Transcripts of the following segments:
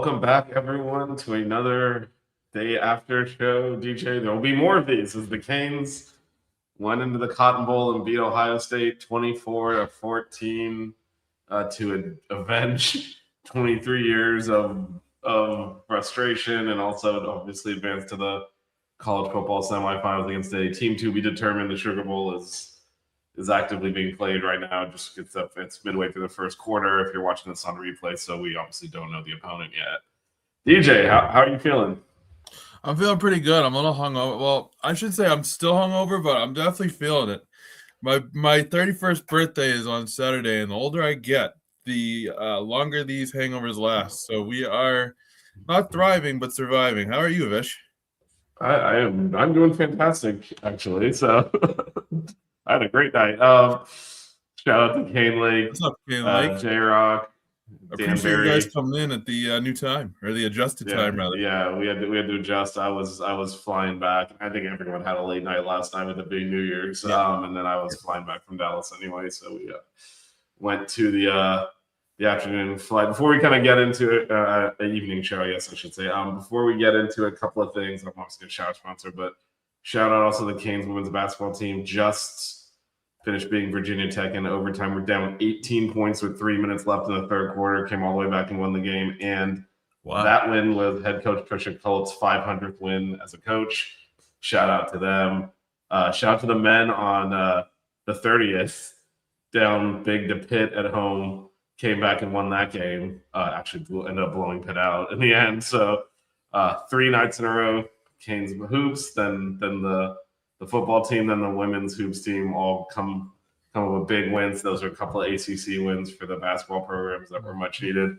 welcome back, everyone, to another day after show. DJ, there will be more of these as the Canes went into the Cotton Bowl and beat Ohio State 24-14 to avenge 23 years of frustration and also obviously advance to the college football semifinals against a team to be determined. The Sugar Bowl is actively being played right now. Just it's midway through the first quarter if you're watching this on replay, so we obviously don't know the opponent yet. DJ, how are you feeling? I'm feeling pretty good. I'm a little hungover. Well, I should say I'm still hungover, but I'm definitely feeling it. My 31st birthday is on Saturday, and the older I get, the longer these hangovers last. So we are not thriving, but surviving. How are you, Vish? I'm doing fantastic, actually. So I had a great night. Shout out to Kane Lake, What's up, Kane Lake? J-Rock, Appreciate you guys coming in at the new time, or the adjusted time, rather. Yeah, we had to adjust. I was flying back. I think everyone had a late night last night with the big New Year's, and then I was flying back from Dallas anyway. So we went to the afternoon flight. Before we kind of get into it, an evening show, I guess I should say. Before we get into a couple of things, I'm obviously going to shout out sponsor, but shout out also the Canes women's basketball team. Just finished beating Virginia Tech in overtime. We're down 18 points with 3 minutes left in the third quarter. Came all the way back and won the game. And that win was head coach Trisha Colt's 500th win as a coach. Shout out to them. Shout out to the men on the 30th. Down big to Pitt at home. Came back and won that game. Actually ended up blowing Pitt out in the end. So 3 nights in a row, Canes hoops, then the football team, then the women's hoops team all come with big wins. Those are a couple of ACC wins for the basketball programs that were much needed.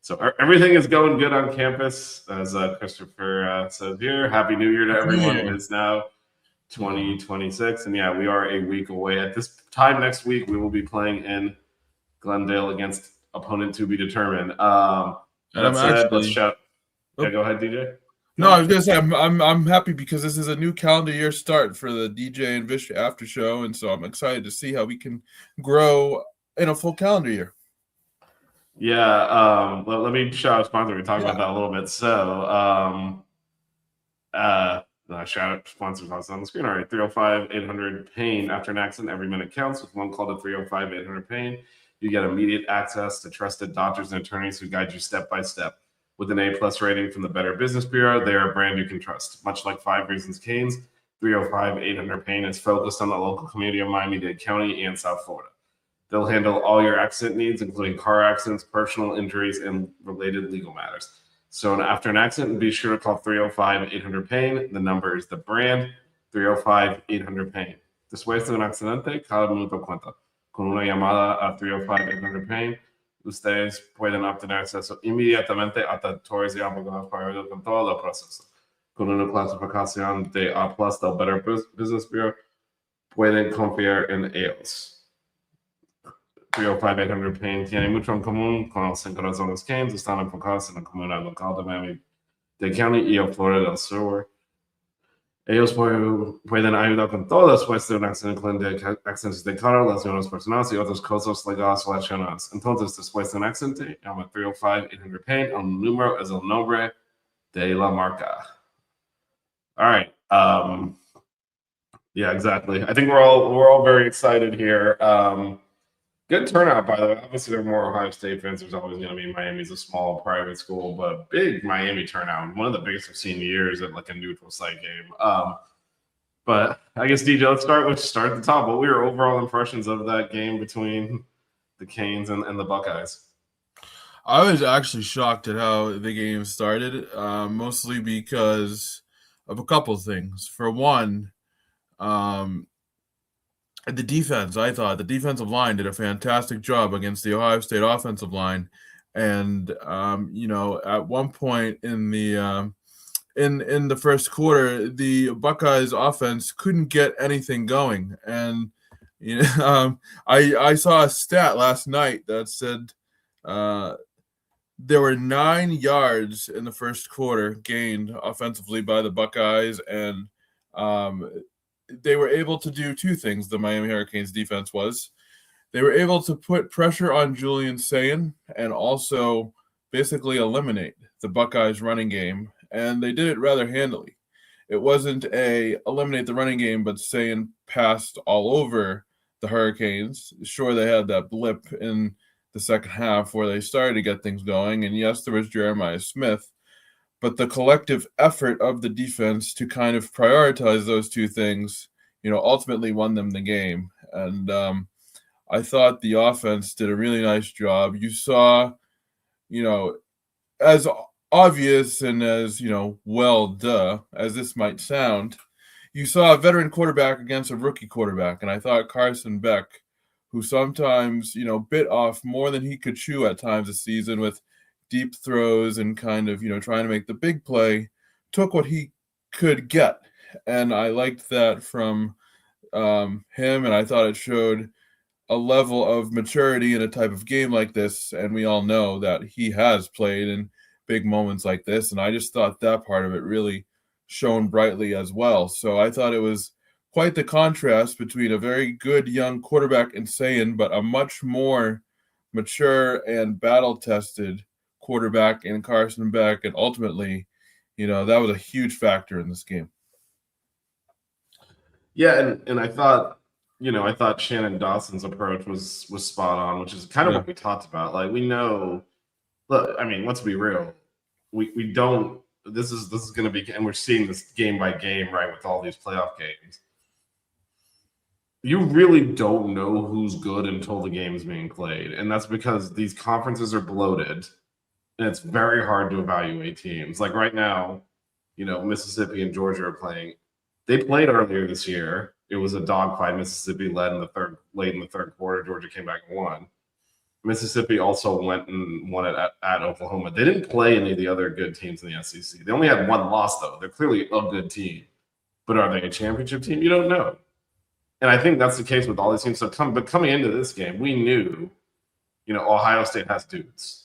So everything is going good on campus, as Christopher said here. Happy New Year to everyone. It is now 2026, and we are a week away. At this time next week, we will be playing in Glendale against opponent to be determined. Let's shout. Yeah, go ahead, DJ. No, I was gonna say I'm happy because this is a new calendar year start for the DJ and Vish after show, and so I'm excited to see how we can grow in a full calendar year. Yeah, let me shout out sponsor. We talked about that a little bit. So, shout out sponsors also on the screen. All right, 305-800-PAIN. After an accident, every minute counts. With one call to 305-800-PAIN, you get immediate access to trusted doctors and attorneys who guide you step by step. With an A+ rating from the Better Business Bureau, they are a brand you can trust. Much like 5 Reasons Canes, 305-800-PAIN is focused on the local community of Miami-Dade County and South Florida. They'll handle all your accident needs, including car accidents, personal injuries, and related legal matters. So after an accident, be sure to call 305-800-PAIN. The number is the brand, 305-800-PAIN. Después de un accidente, cada minuto cuenta. Con una llamada a 305-800-PAIN, ustedes pueden obtener acceso inmediatamente a tutores y abogados para ayudar con todo el proceso. Con una clasificación de A+ del Better Business Bureau, pueden confiar en ellos. 305-800-PAIN tiene mucho en común con los 5 razones Canes. Están enfocados en la comunidad local de Miami-Dade County y el Florida del Sur. Ellos pueden ayudar con todo después de un accidente, accidentes de carro, lesiones personales y otras cosas legales relacionadas. Entonces, después de un accidente, llama 305-800-PAIN. El número es el nombre de la marca. All right. Yeah, exactly. I think we're all very excited here. Good turnout, by the way. Obviously, there are more Ohio State fans. There's always going to be Miami's a small private school, but big Miami turnout. One of the biggest I've seen in years at like a neutral site game. But I guess, DJ, let's start at the top. What were your overall impressions of that game between the Canes and the Buckeyes? I was actually shocked at how the game started, mostly because of a couple of things. For one, the defense, I thought the defensive line did a fantastic job against the Ohio State offensive line, and at one point in the first quarter, the Buckeyes offense couldn't get anything going, and I saw a stat last night that said there were 9 yards in the first quarter gained offensively by the Buckeyes, and they were able to do 2 things. The Miami Hurricanes defense was. They were able to put pressure on Julian Sayin and also basically eliminate the Buckeyes running game, and they did it rather handily. It wasn't a eliminate the running game, but saying passed all over the Hurricanes. Sure, they had that blip in the second half where they started to get things going, and yes, there was Jeremiah Smith, but the collective effort of the defense to kind of prioritize those two things, ultimately won them the game. And I thought the offense did a really nice job. You saw, as obvious and as, as this might sound, you saw a veteran quarterback against a rookie quarterback. And I thought Carson Beck, who sometimes, bit off more than he could chew at times this season with deep throws and kind of, trying to make the big play, took what he could get. And I liked that from him. And I thought it showed a level of maturity in a type of game like this. And we all know that he has played in big moments like this. And I just thought that part of it really shone brightly as well. So I thought it was quite the contrast between a very good young quarterback in Sayin, but a much more mature and battle-tested quarterback in Carson Beck. And ultimately, that was a huge factor in this game. Yeah, and I thought, I thought Shannon Dawson's approach was spot on, which is kind of what we talked about. Like, we know, look, I mean, let's be real. We don't, this is going to be, and we're seeing this game by game, right, with all these playoff games. You really don't know who's good until the game is being played. And that's because these conferences are bloated, and it's very hard to evaluate teams. Like right now, Mississippi and Georgia are playing. They played earlier this year. It was a dogfight. Mississippi led late in the third quarter. Georgia came back and won. Mississippi also went and won it at Oklahoma. They didn't play any of the other good teams in the SEC. They only had one loss, though. They're clearly a good team. But are they a championship team? You don't know. And I think that's the case with all these teams. But coming into this game, we knew, Ohio State has dudes.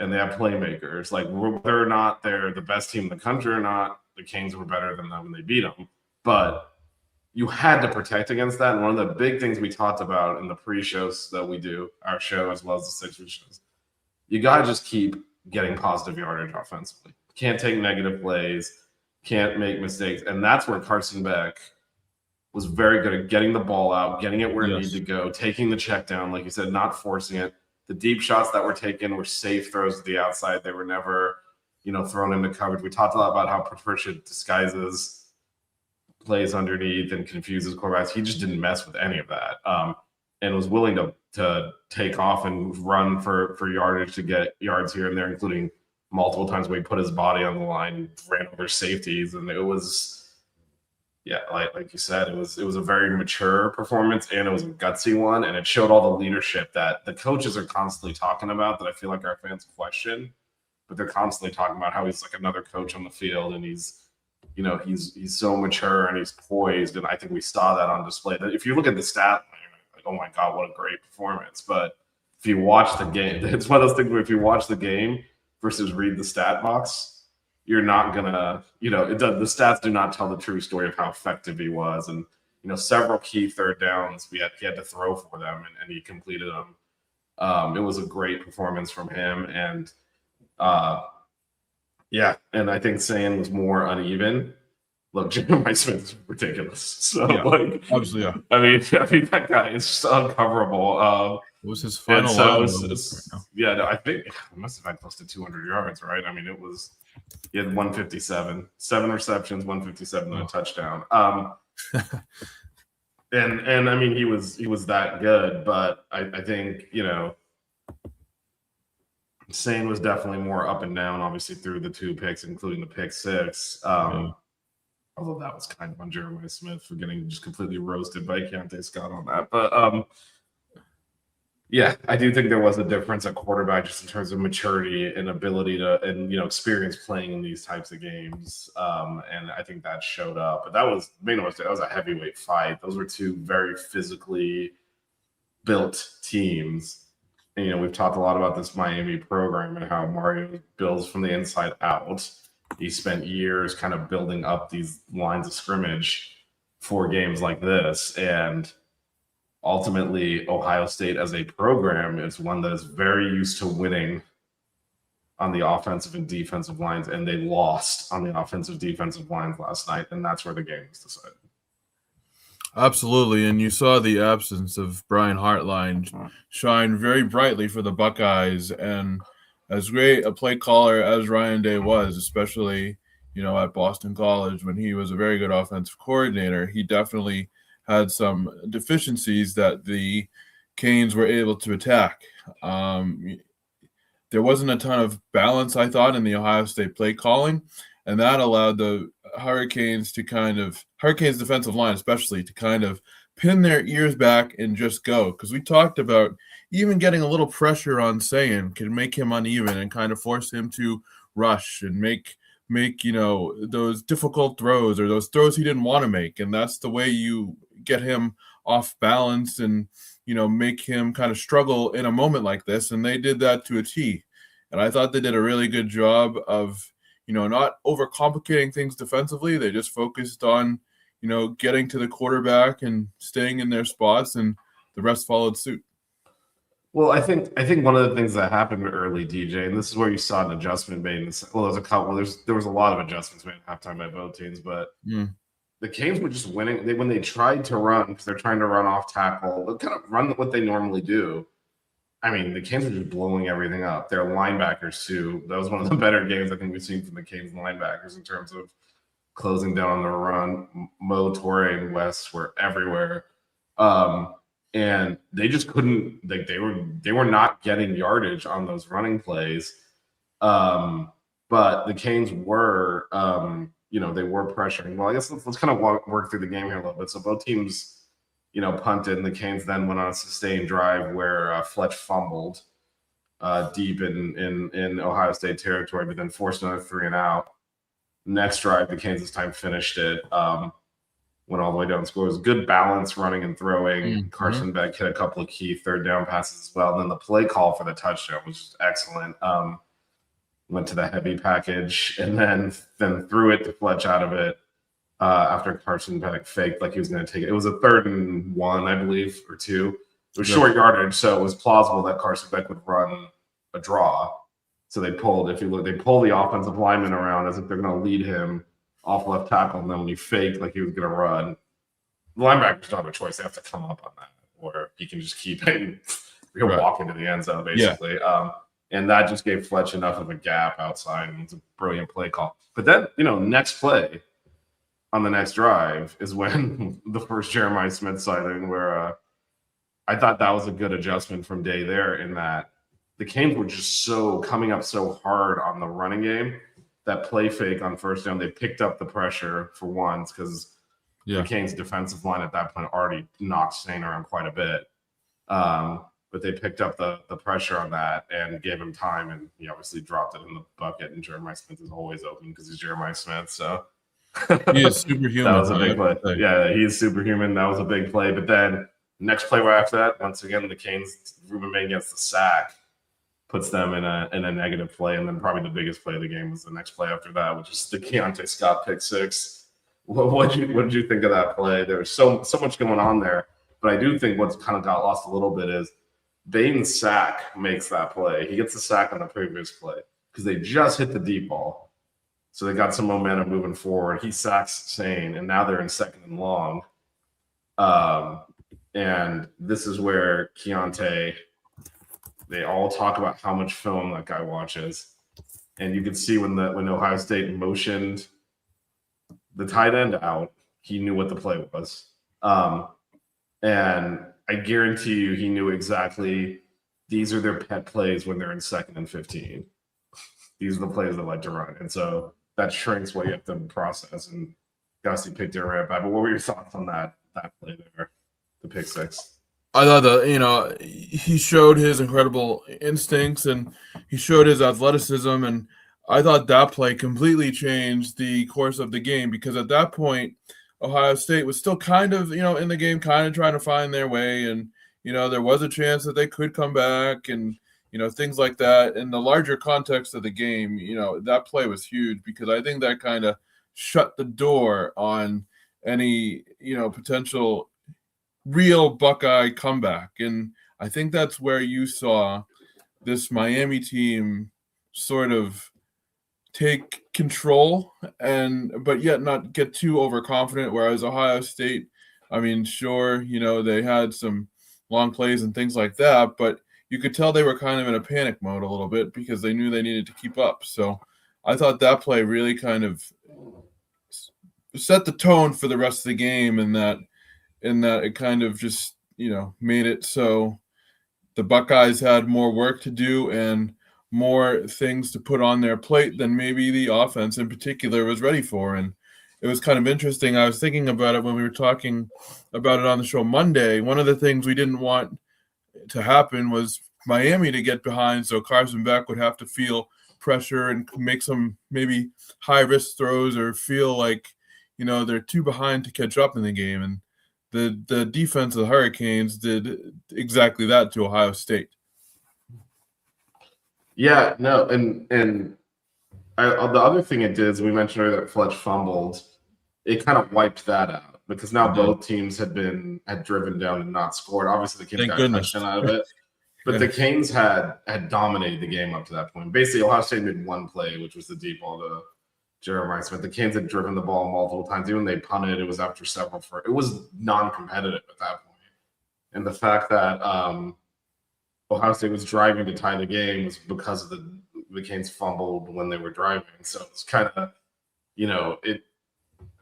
And they have playmakers. Like, whether or not they're the best team in the country or not, the Canes were better than them and they beat them. But you had to protect against that. And one of the big things we talked about in the pre-shows that we do, our show as well as the Sixers shows, you got to just keep getting positive yardage offensively. Can't take negative plays, can't make mistakes. And that's where Carson Beck was very good at getting the ball out, getting it where it needed to go, taking the check down, like you said, not forcing it. The deep shots that were taken were safe throws to the outside. They were never, thrown into coverage. We talked a lot about how Patricia disguises plays underneath and confuses quarterbacks. He just didn't mess with any of that, and was willing to take off and run for yardage to get yards here and there, including multiple times where he put his body on the line and ran over safeties. And it was, like you said, it was a very mature performance, and it was a gutsy one, and it showed all the leadership that the coaches are constantly talking about that I feel like our fans question, but they're constantly talking about how he's like another coach on the field, and he's so mature and he's poised, and I think we saw that on display. That if you look at the stat, like, oh my God, what a great performance! But if you watch the game, it's one of those things where if you watch the game versus read the stat box, you're not gonna, the stats do not tell the true story of how effective he was. And several key third downs he had to throw for them, and he completed them. It was a great performance from him, and and I think Sayin was more uneven. Look, Jeremiah Smith is ridiculous. So, obviously, yeah. I mean, that guy is just uncoverable. What was his final? I think it must have had close to 200 yards, right? I mean, he had 157, 7 receptions, 157, and a touchdown. And I mean, he was that good, but I think Sayin was definitely more up and down, obviously, through the 2 picks, including the pick 6. Although that was kind of on Jeremiah Smith for getting just completely roasted by Keontae Scott on that. But I do think there was a difference at quarterback just in terms of maturity and ability to, and experience playing in these types of games. And I think that showed up. But that was a heavyweight fight. Those were 2 very physically built teams. And we've talked a lot about this Miami program and how Mario builds from the inside out. He spent years kind of building up these lines of scrimmage for games like this. And ultimately, Ohio State as a program is one that is very used to winning on the offensive and defensive lines, and they lost on the offensive defensive lines last night, and that's where the game was decided. Absolutely, and you saw the absence of Brian Hartline shine very brightly for the Buckeyes, and as great a play caller as Ryan Day was, especially at Boston College when he was a very good offensive coordinator, he definitely had some deficiencies that the Canes were able to attack. There wasn't a ton of balance, I thought, in the Ohio State play calling, and that allowed the Hurricanes defensive line especially to kind of pin their ears back and just go. Because we talked about even getting a little pressure on Sayin can make him uneven and kind of force him to rush and make those difficult throws or those throws he didn't want to make. And that's the way you get him off balance and make him kind of struggle in a moment like this. And they did that to a T. And I thought they did a really good job of, not overcomplicating things defensively. They just focused on, getting to the quarterback and staying in their spots, and the rest followed suit. Well, I think one of the things that happened early, DJ, and this is where you saw an adjustment made. Well, there's a couple. There was a lot of adjustments made at halftime by both teams, but the Canes were just winning. When they tried to run, because they're trying to run off tackle, they kind of run what they normally do. I mean, the Canes were just blowing everything up. Their linebackers too. That was one of the better games I think we've seen from the Canes linebackers in terms of closing down on the run. Mo, Torre, and West were everywhere. And they just couldn't, like, they were not getting yardage on those running plays. But the Canes were, they were pressuring. Well, I guess let's kind of work through the game here a little bit. So both teams, punted, and the Canes then went on a sustained drive where Fletch fumbled deep in Ohio State territory, but then forced another 3-and-out. Next drive, the Canes this time finished it. Went all the way down, scores. Good balance running and throwing. Mm-hmm. Carson Beck hit a couple of key third down passes as well. And then the play call for the touchdown was just excellent. Went to the heavy package and then threw it to Fletch out of it after Carson Beck faked like he was going to take it. It was a 3rd and 1, I believe, or 2. It was short yardage, so it was plausible that Carson Beck would run a draw. So they pull the offensive lineman around as if they're going to lead him off left tackle, and then when he faked like he was going to run, the linebackers don't have a choice. They have to come up on that, or he can just keep it and walk into the end zone, basically. Yeah. And that just gave Fletch enough of a gap outside, and it's a brilliant play call. But then, next play on the next drive is when the first Jeremiah Smith sighting, where I thought that was a good adjustment from Day there, in that the Canes were just coming up so hard on the running game. That play fake on first down, they picked up the pressure for once because the Canes' defensive line at that point already knocked Sayin around quite a bit. But they picked up the pressure on that and gave him time, and he obviously dropped it in the bucket. And Jeremiah Smith is always open because he's Jeremiah Smith. So he is superhuman. That was a big play. Yeah, he's superhuman. That was a big play. But then next play right after that, once again, the Canes, Ruben May gets the sack, puts them in a negative play, and then probably the biggest play of the game was the next play after that, which is the Keontae Scott pick six. What did you think of that play? There was so much going on there, but I do think what's kind of got lost a little bit is Bane's sack makes that play. He gets the sack on the previous play because they just hit the deep ball, so they got some momentum moving forward. He sacks Sayin, and now they're in 2nd and long. And this is where Keontae. They all talk about how much film that guy watches. And you could see when Ohio State motioned the tight end out, he knew what the play was. And I guarantee you he knew exactly these are their pet plays when they're in 2nd and 15. These are the plays they like to run. And so that shrinks what you have to process. And Gussie picked it right back. But what were your thoughts on that play there, the pick six? I thought that, he showed his incredible instincts and he showed his athleticism. And I thought that play completely changed the course of the game because at that point, Ohio State was still kind of, in the game, kind of trying to find their way. And, there was a chance that they could come back and, things like that. In the larger context of the game, that play was huge because I think that kind of shut the door on any, potential real Buckeye comeback. And I think that's where you saw this Miami team sort of take control but yet not get too overconfident. Whereas Ohio State, I mean, sure, they had some long plays and things like that, but you could tell they were kind of in a panic mode a little bit because they knew they needed to keep up. So I thought that play really kind of set the tone for the rest of the game, in that it kind of just, made it so the Buckeyes had more work to do and more things to put on their plate than maybe the offense in particular was ready for. And it was kind of interesting. I was thinking about it when we were talking about it on the show Monday. One of the things we didn't want to happen was Miami to get behind, so Carson Beck would have to feel pressure and make some maybe high risk throws, or feel like they're too behind to catch up in the game. And the defense of the Hurricanes did exactly that to Ohio State. Yeah, no, and the other thing it did is, we mentioned earlier that Fletch fumbled. It kind of wiped that out, because now both teams had driven down and not scored. Obviously, the Canes got a touchdown out of it, but the Canes had dominated the game up to that point. Basically, Ohio State made one play, which was the deep ball to Jeremiah Smith. The Canes had driven the ball multiple times. Even they punted, it was after several. It was non-competitive at that point. And the fact that Ohio State was driving to tie the game was because of the Canes fumbled when they were driving. So it's kind of,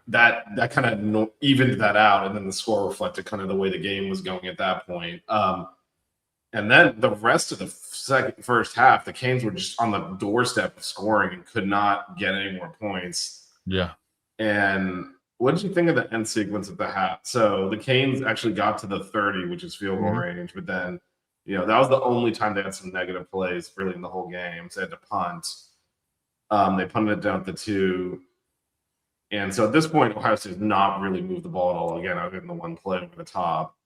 that kind of evened that out, and then the score reflected kind of the way the game was going at that point. And then the rest of the first half, the Canes were just on the doorstep of scoring and could not get any more points. Yeah. And what did you think of the end sequence at the half? So the Canes actually got to the 30, which is field goal range, but then, that was the only time they had some negative plays really in the whole game. So they had to punt. They punted it down to 2. And so at this point, Ohio State has not really moved the ball at all again, other than the one play over the top.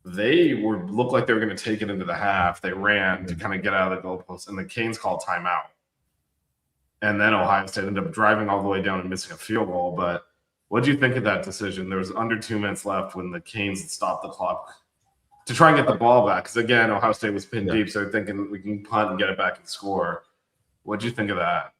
They looked like they were going to take it into the half. They ran to kind of get out of the goalpost, and the Canes called timeout. And then Ohio State ended up driving all the way down and missing a field goal. But what do you think of that decision? There was under 2 minutes left when the Canes stopped the clock to try and get the ball back. Because, again, Ohio State was pinned deep, so they're thinking we can punt and get it back and score. What do you think of that?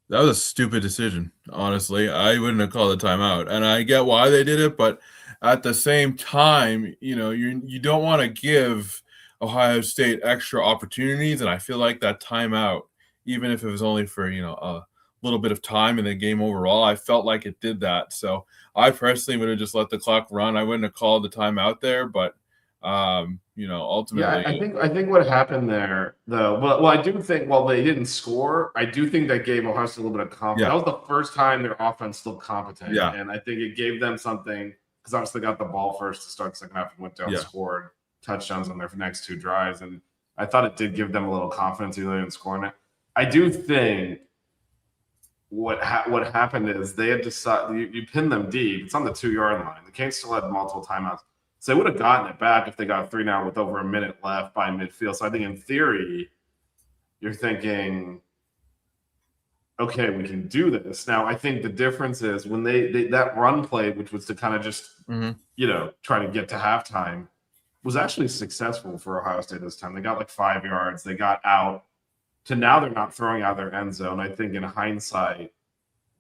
That was a stupid decision, honestly. I wouldn't have called a timeout. And I get why they did it, but at the same time, you don't want to give Ohio State extra opportunities. And I feel like that timeout, even if it was only for, a little bit of time in the game overall, I felt like it did that. So I personally would have just let the clock run. I wouldn't have called the timeout there, but ultimately. Yeah, I think what happened there, though, well, I do think while they didn't score, I do think that gave Ohio State a little bit of confidence. Yeah. That was the first time their offense looked competent. Yeah. And I think it gave them something, because obviously they got the ball first to start the second half and went down and scored touchdowns on their next 2 drives. And I thought it did give them a little confidence, even though they didn't score in it. I do think what happened is they had decided, you pin them deep. It's on the 2-yard line. The Canes still had multiple timeouts. So they would have gotten it back if they got 3 now with over a minute left by midfield. So I think in theory, you're thinking, okay, we can do this. Now, I think the difference is when they that run play, which was to kind of just, try to get to halftime, was actually successful for Ohio State this time. They got like 5 yards. They got out to now they're not throwing out their end zone. I think in hindsight,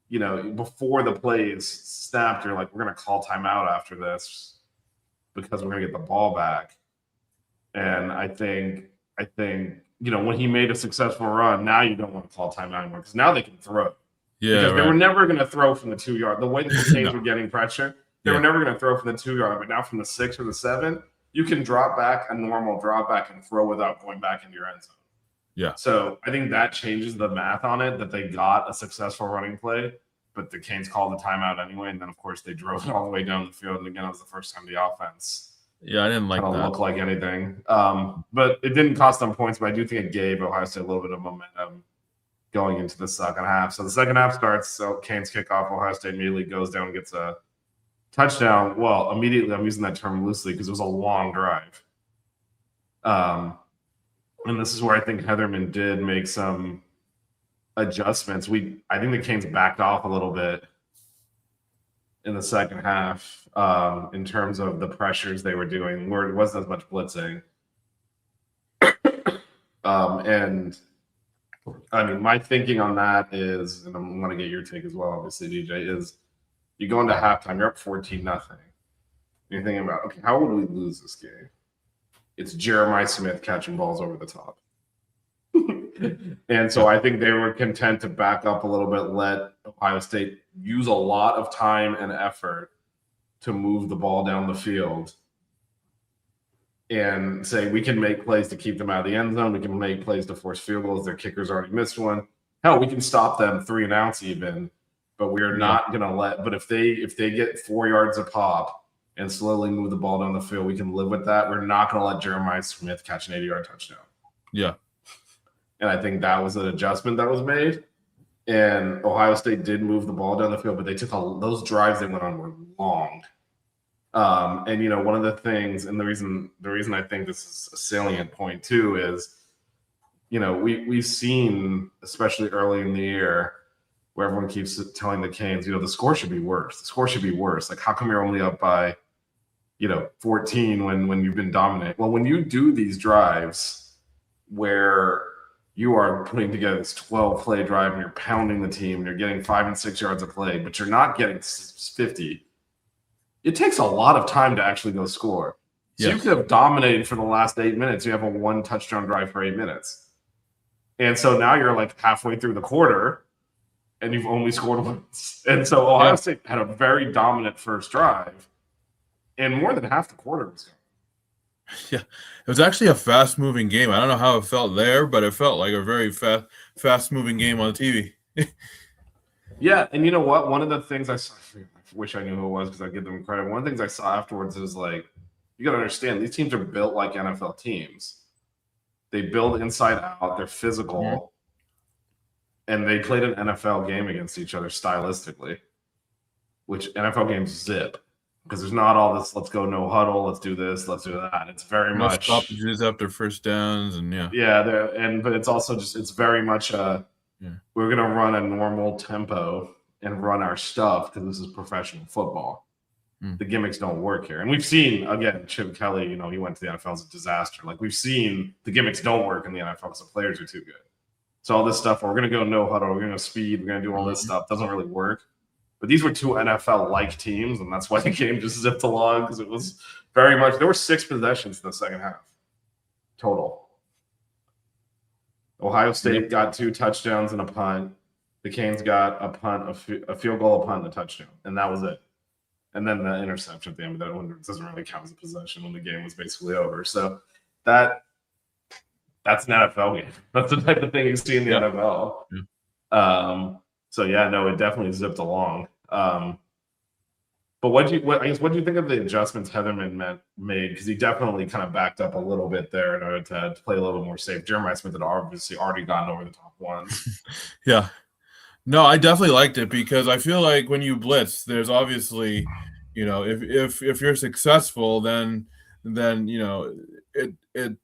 before the plays snapped, you're like, we're going to call timeout after this, because we're going to get the ball back. And I think, when he made a successful run, now you don't want to call timeout anymore, because now they can throw. Yeah, because they were never going to throw from the 2-yard. The way that the Canes were getting pressure, they were never going to throw from the 2-yard. But now from the 6 or the 7, you can drop back a normal drop back and throw without going back into your end zone. Yeah. So I think that changes the math on it, that they got a successful running play, but the Canes called the timeout anyway. And then, of course, they drove it all the way down the field. And again, it was the first time the offense I didn't like that. Look like anything. But it didn't cost them points, but I do think it gave Ohio State a little bit of momentum going into the second half. So the second half starts, so Canes kick off. Ohio State immediately goes down and gets a touchdown. Well, immediately, I'm using that term loosely because it was a long drive. And this is where I think Heatherman did make some adjustments. I think the Canes backed off a little bit in the second half in terms of the pressures they were doing, where it wasn't as much blitzing. And I mean, my thinking on that is, and I'm going to get your take as well, obviously, DJ, is you go into halftime, you're up 14-0. You're thinking about, okay, how would we lose this game? It's Jeremiah Smith catching balls over the top. And so I think they were content to back up a little bit, let Ohio State use a lot of time and effort to move the ball down the field and say we can make plays to keep them out of the end zone. We can make plays to force field goals. Their kickers already missed one. Hell, we can stop them 3 and outs even, but we're not going to let. But if they get 4 yards a pop and slowly move the ball down the field, we can live with that. We're not going to let Jeremiah Smith catch an 80-yard touchdown. Yeah. And I think that was an adjustment that was made. And Ohio State did move the ball down the field, but they took those drives they went on were long. And one of the things, and the reason I think this is a salient point too is, we've seen, especially early in the year, where everyone keeps telling the Canes, the score should be worse. The score should be worse. Like, how come you're only up by, 14 when you've been dominant? Well, when you do these drives where you are putting together this 12-play drive and you're pounding the team and you're getting 5 and 6 yards of play, but you're not getting 50, it takes a lot of time to actually go score. So you could have dominated for the last 8 minutes. You have a 1 touchdown drive for 8 minutes. And so now you're like halfway through the quarter and you've only scored once. And so Ohio State had a very dominant first drive, and more than half the quarter was gone. Yeah, it was actually a fast-moving game. I don't know how it felt there, but it felt like a very fast-moving game on TV. Yeah, and you know what? One of the things I saw, I wish I knew who it was because I give them credit. One of the things I saw afterwards is like, you got to understand, these teams are built like NFL teams. They build inside out. They're physical. And they played an NFL game against each other stylistically, which NFL games zip. Because there's not all this, let's go no huddle, let's do this, let's do that. It's very much stoppages after first downs, and but it's also just, it's very much we're gonna run a normal tempo and run our stuff because this is professional football. The gimmicks don't work here, and we've seen again Chip Kelly. He went to the NFL as a disaster. Like, we've seen the gimmicks don't work in the NFL because the players are too good. So all this stuff, we're gonna go no huddle, we're gonna speed, we're gonna do all this stuff, doesn't really work. But these were 2 NFL-like teams, and that's why the game just zipped along, because it was very much – there were 6 possessions in the second half total. Ohio State got 2 touchdowns and a punt. The Canes got a punt, a field goal, a punt, and a touchdown, and that was it. And then the interception at the end of that one doesn't really count as a possession when the game was basically over. So that's an NFL game. That's the type of thing you see in the NFL. So it definitely zipped along. But what do you think of the adjustments Heatherman made? Because he definitely kind of backed up a little bit there in order to play a little bit more safe. Jeremiah Smith had obviously already gotten over the top ones. Yeah. No, I definitely liked it because I feel like when you blitz, there's obviously, if you're successful, then it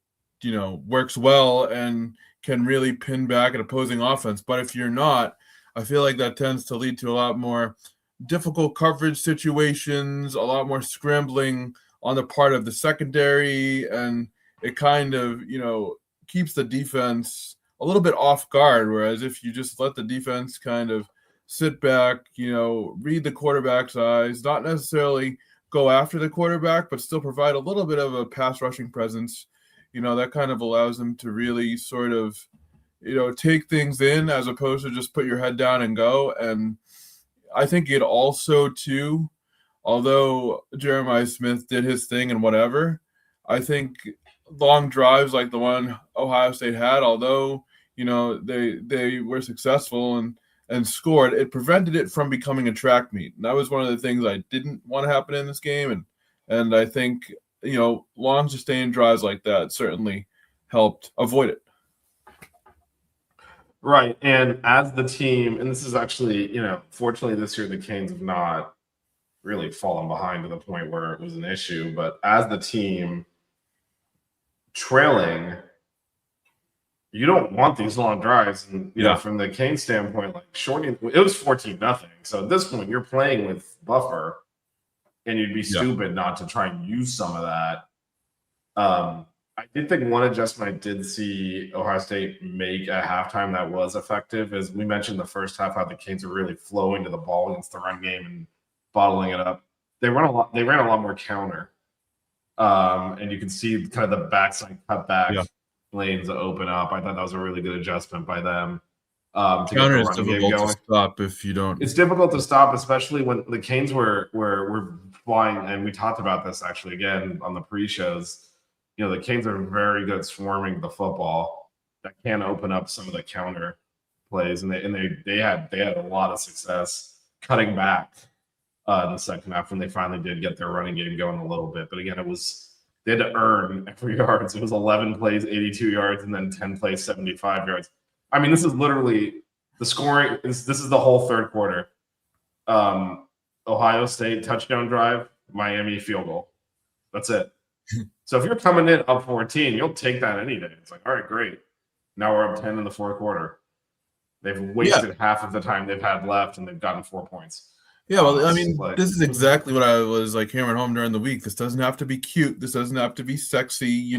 works well and can really pin back an opposing offense. But if you're not, I feel like that tends to lead to a lot more difficult coverage situations, a lot more scrambling on the part of the secondary, and it kind of, keeps the defense a little bit off guard. Whereas if you just let the defense kind of sit back, read the quarterback's eyes, not necessarily go after the quarterback, but still provide a little bit of a pass rushing presence, that kind of allows them to really sort of, take things in as opposed to just put your head down and go. And I think it also, too, although Jeremiah Smith did his thing and whatever, I think long drives like the one Ohio State had, although, they were successful and scored, it prevented it from becoming a track meet. And that was one of the things I didn't want to happen in this game. And I think, long sustained drives like that certainly helped avoid it. Right. And as the team, and this is actually, fortunately this year the Canes have not really fallen behind to the point where it was an issue. But as the team trailing, you don't want these long drives. And, from the Canes standpoint, like shortening, it was 14-0. So at this point, you're playing with buffer, and you'd be stupid not to try and use some of that. I did think one adjustment I did see Ohio State make at halftime that was effective is we mentioned the first half how the Canes were really flowing to the ball against the run game and bottling it up. They ran a lot more counter. And you can see kind of the backside cutback lanes open up. I thought that was a really good adjustment by them to get Counter the is running game difficult going. to stop if you don't. It's difficult to stop, especially when the Canes were flying, and we talked about this actually again on the pre-shows. You know, the Canes are very good swarming the football. That can open up some of the counter plays, and they had a lot of success cutting back in the second half when they finally did get their running game going a little bit. But again, they had to earn every yard. So it was 11 plays, 82 yards, and then 10 plays, 75 yards. I mean, this is literally the scoring. This is the whole third quarter. Ohio State touchdown drive, Miami field goal. That's it. So if you're coming in up 14, you'll take that any day. It's like, all right, great. Now we're up 10 in the fourth quarter. They've wasted half of the time they've had left, and they've gotten 4 points. Yeah, well, I mean, this is exactly what I was like hammering home during the week. This doesn't have to be cute. This doesn't have to be sexy,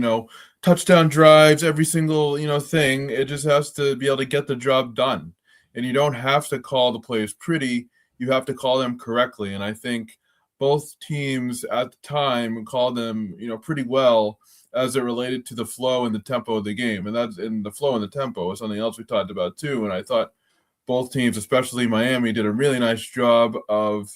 touchdown drives, every single, thing. It just has to be able to get the job done. And you don't have to call the plays pretty. You have to call them correctly. And I think both teams at the time called them, pretty well as it related to the flow and the tempo of the game. And the flow and the tempo is something else we talked about too. And I thought both teams, especially Miami, did a really nice job of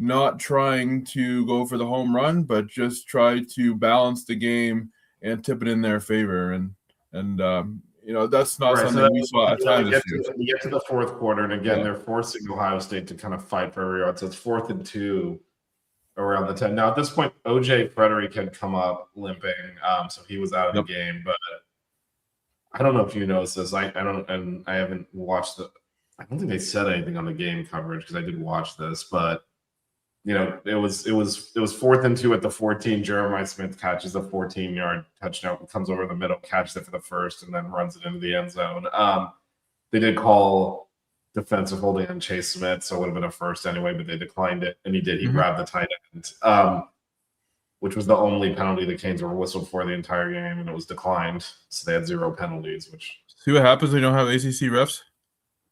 not trying to go for the home run, but just try to balance the game and tip it in their favor. And that's not something we saw at times this year. We get to the fourth quarter, and again, they're forcing Ohio State to kind of fight for every yard. So it's 4th and 2 around the 10. Now, at this point, OJ Frederick had come up limping, so he was out of the game. But I don't know if you noticed this. I haven't watched I don't think they said anything on the game coverage because I did watch this, but it was 4th and 2 at the 14. Jeremiah Smith catches a 14-yard touchdown, comes over the middle, catches it for the first, and then runs it into the end zone. They did call defensive holding on Chase Smith, so it would have been a first anyway, but they declined it, and he did. He grabbed the tight end, which was the only penalty the Canes were whistled for the entire game, and it was declined. So they had 0 penalties. Which see what happens when you don't have ACC refs.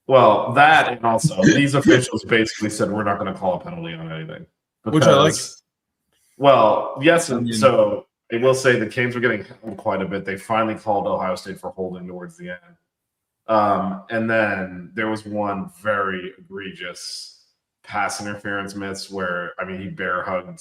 Well, that and also these officials basically said we're not going to call a penalty on anything. Which I like. Well, yes, and so I will say the Canes were getting held quite a bit. They finally called Ohio State for holding towards the end. And then there was one very egregious pass interference miss where, he bear hugged,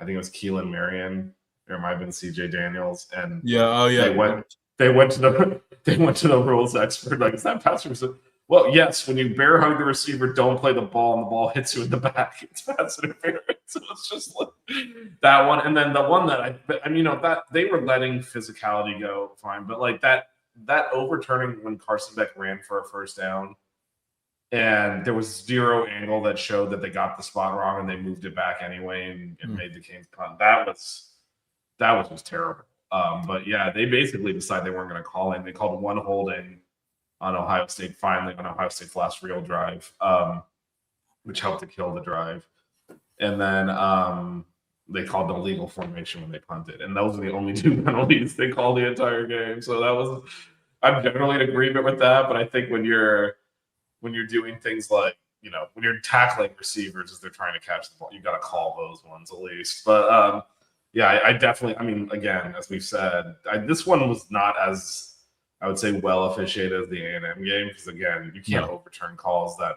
I think it was Keelan Marion, or it might have been CJ Daniels. And they went to the rules expert, like, is that pass interference? Well, yes, when you bear hug the receiver, don't play the ball, and the ball hits you in the back. It's pass interference. So it's just like that one. And then the one that that they were letting physicality go fine, but like that overturning when Carson Beck ran for a first down, and there was 0 angle that showed that they got the spot wrong, and they moved it back anyway and made the Canes punt. That was just terrible. But yeah, they basically decided they weren't going to call it. They called one holding on Ohio State, finally, on Ohio State's last real drive, which helped to kill the drive. And then they called the illegal formation when they punted. And those are the only 2 penalties they called the entire game. So I'm generally in agreement with that. But I think when you're doing things like, when you're tackling receivers as they're trying to catch the ball, you got to call those ones at least. But I definitely, again, as we've said, this one was not as, I would say, well officiated as the A&M game, because again, you can't overturn calls that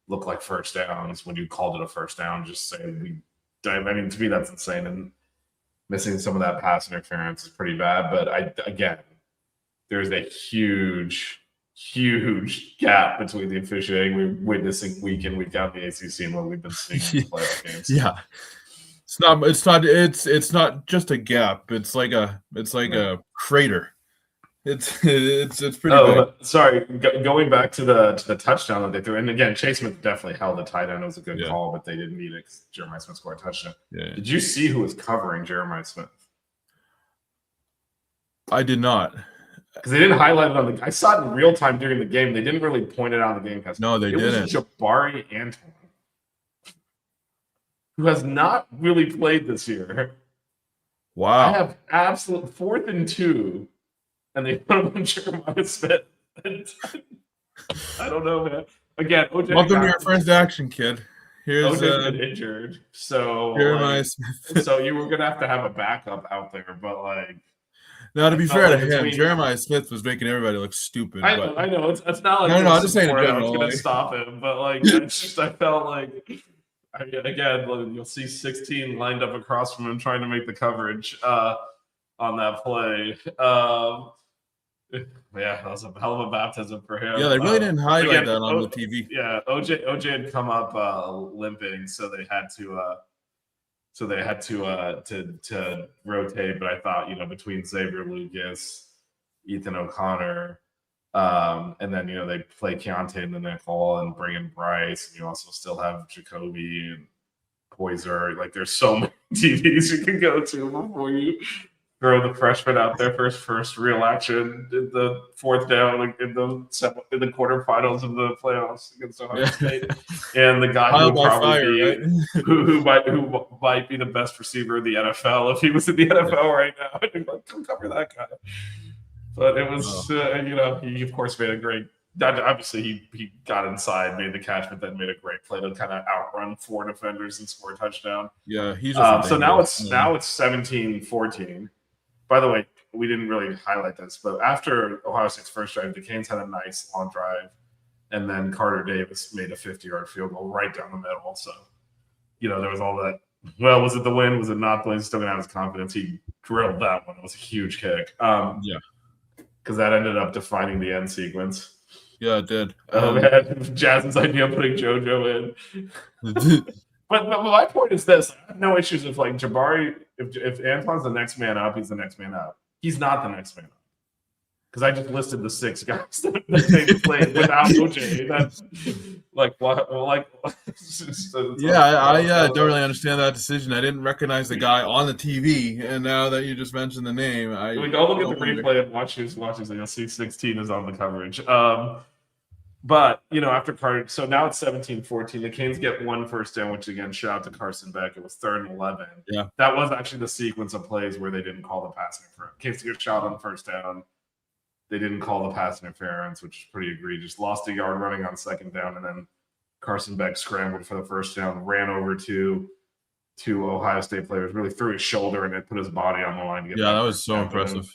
look like first downs when you called it a first down. Just saying, to me, that's insane, and missing some of that pass interference is pretty bad. But there's a huge gap between the officiating we're witnessing week in, week out in the ACC and what we've been seeing in the playoff games. Yeah, it's not just a gap. It's like a crater. It's pretty big. Sorry, going back to the touchdown that they threw, and again, Chase Smith definitely held the tight end. It was a good call, but they didn't need it because Jeremiah Smith scored a touchdown. Yeah. Did you see who was covering Jeremiah Smith? I did not, because they didn't highlight it I saw it in real time during the game. They didn't really point it out on the game pass. No, they didn't. It was Jabari Antoine, who has not really played this year. I Wow. have absolute 4th and 2, and they put him on Jeremiah Smith. I don't know, man. Again, Welcome to your first action, kid. Here's OJ's been injured, so Jeremiah like, Smith. so you were gonna have a backup out there, but like, Now, to I be felt fair to like him, between Jeremiah Smith was making everybody look stupid. But I know, it's not like no, this I'm just saying in support. I was general. gonna Like, stop him, but like, it's just I felt like, again, you'll see 16 lined up across from him trying to make the coverage on that play. Yeah, that was a hell of a baptism for yeah, him. they really didn't highlight Again, that on the TV. yeah, OJ had come up limping, so they had to rotate. But I thought, between Xavier Lucas, Ethan O'Connor, and then they play Keontae in the nickel and bring in Bryce, and you also still have Jacoby and Poiser. Like, there's so many TVs you can go to before you throw the freshman out there for his first real action in the 4th down in the quarterfinals of the playoffs against Ohio State, and the guy who Trial would by probably fire, be right? who might be the best receiver in the NFL if he was in the NFL right now. I'd be like, come cover that guy. But it was, he of course made a great. Obviously, he got inside, made the catch, but then made a great play to kind of outrun 4 defenders and score a touchdown. Yeah, he's just So now dangerous. it's 17-14. By the way, we didn't really highlight this, but after Ohio State's first drive, the Canes had a nice long drive, and then Carter Davis made a 50-yard field goal right down the middle. So, there was all that. Well, was it the win? Was it not the win? He's still going to have his confidence. He drilled that one. It was a huge kick. Yeah. Because that ended up defining the end sequence. Yeah, it did. Oh, man. Jasmine's idea of putting JoJo in. But my point is this: I have no issues if like Jabari, if Antoine's the next man up, he's the next man up. He's not the next man up because I just listed the 6 guys that they played without OJ. That's like what? Like, I don't really understand that decision. I didn't recognize the guy on the TV, and now that you just mentioned the name, we go look at the replay and watch who's watching. So you'll see 16 is on the coverage. But, after Carter, so now it's 17-14. The Canes get 1 first down, which again, shout out to Carson Beck. It was 3rd and 11. Yeah. That was actually the sequence of plays where they didn't call the pass interference. Canes get shot on first down. They didn't call the pass interference, which is pretty egregious. Lost a yard running on 2nd down, and then Carson Beck scrambled for the first down, ran over to Ohio State players, really threw his shoulder and it put his body on the line. To get that was so impressive.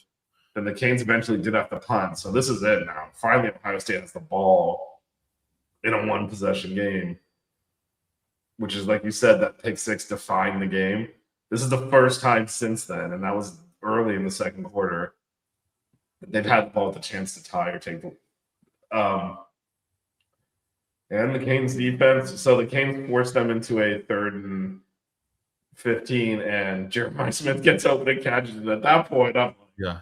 Then the Canes eventually did have to punt. So this is it now. Finally, Ohio State has the ball in a 1-possession game, which is, like you said, that pick 6 defined the game. This is the first time since then, and that was early in the 2nd quarter. They've had the ball with a chance to tie or take the and the Canes defense. So the Canes forced them into a 3rd and 15, and Jeremiah Smith gets open and catches it. At that point, I'm like,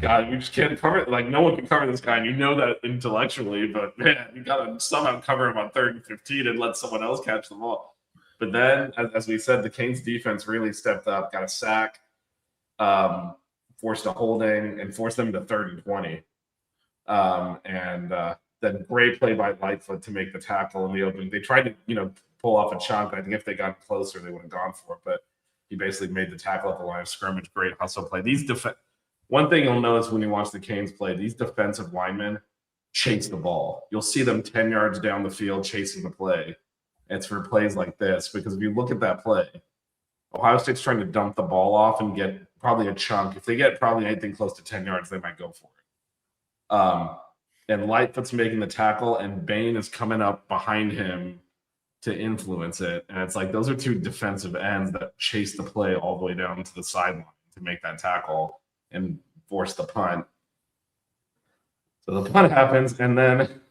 God, we just can't cover it. Like, no one can cover this guy, and you know that intellectually, but man, you gotta somehow cover him on 3rd and 15 and let someone else catch the ball. But then, as we said, the Canes defense really stepped up, got a sack, forced a holding, and forced them to 3rd and 20. Then great play by Lightfoot to make the tackle in the open. They tried to, pull off a chunk. I think if they got closer, they would have gone for it. But he basically made the tackle at the line of scrimmage. Great hustle play. One thing you'll notice when you watch the Canes play, these defensive linemen chase the ball. You'll see them 10 yards down the field chasing the play. It's for plays like this, because if you look at that play, Ohio State's trying to dump the ball off and get probably a chunk. If they get probably anything close to 10 yards, they might go for it. And Lightfoot's making the tackle, and Bain is coming up behind him to influence it. And it's like those are 2 defensive ends that chase the play all the way down to the sideline to make that tackle and force the punt. So the punt happens, and then,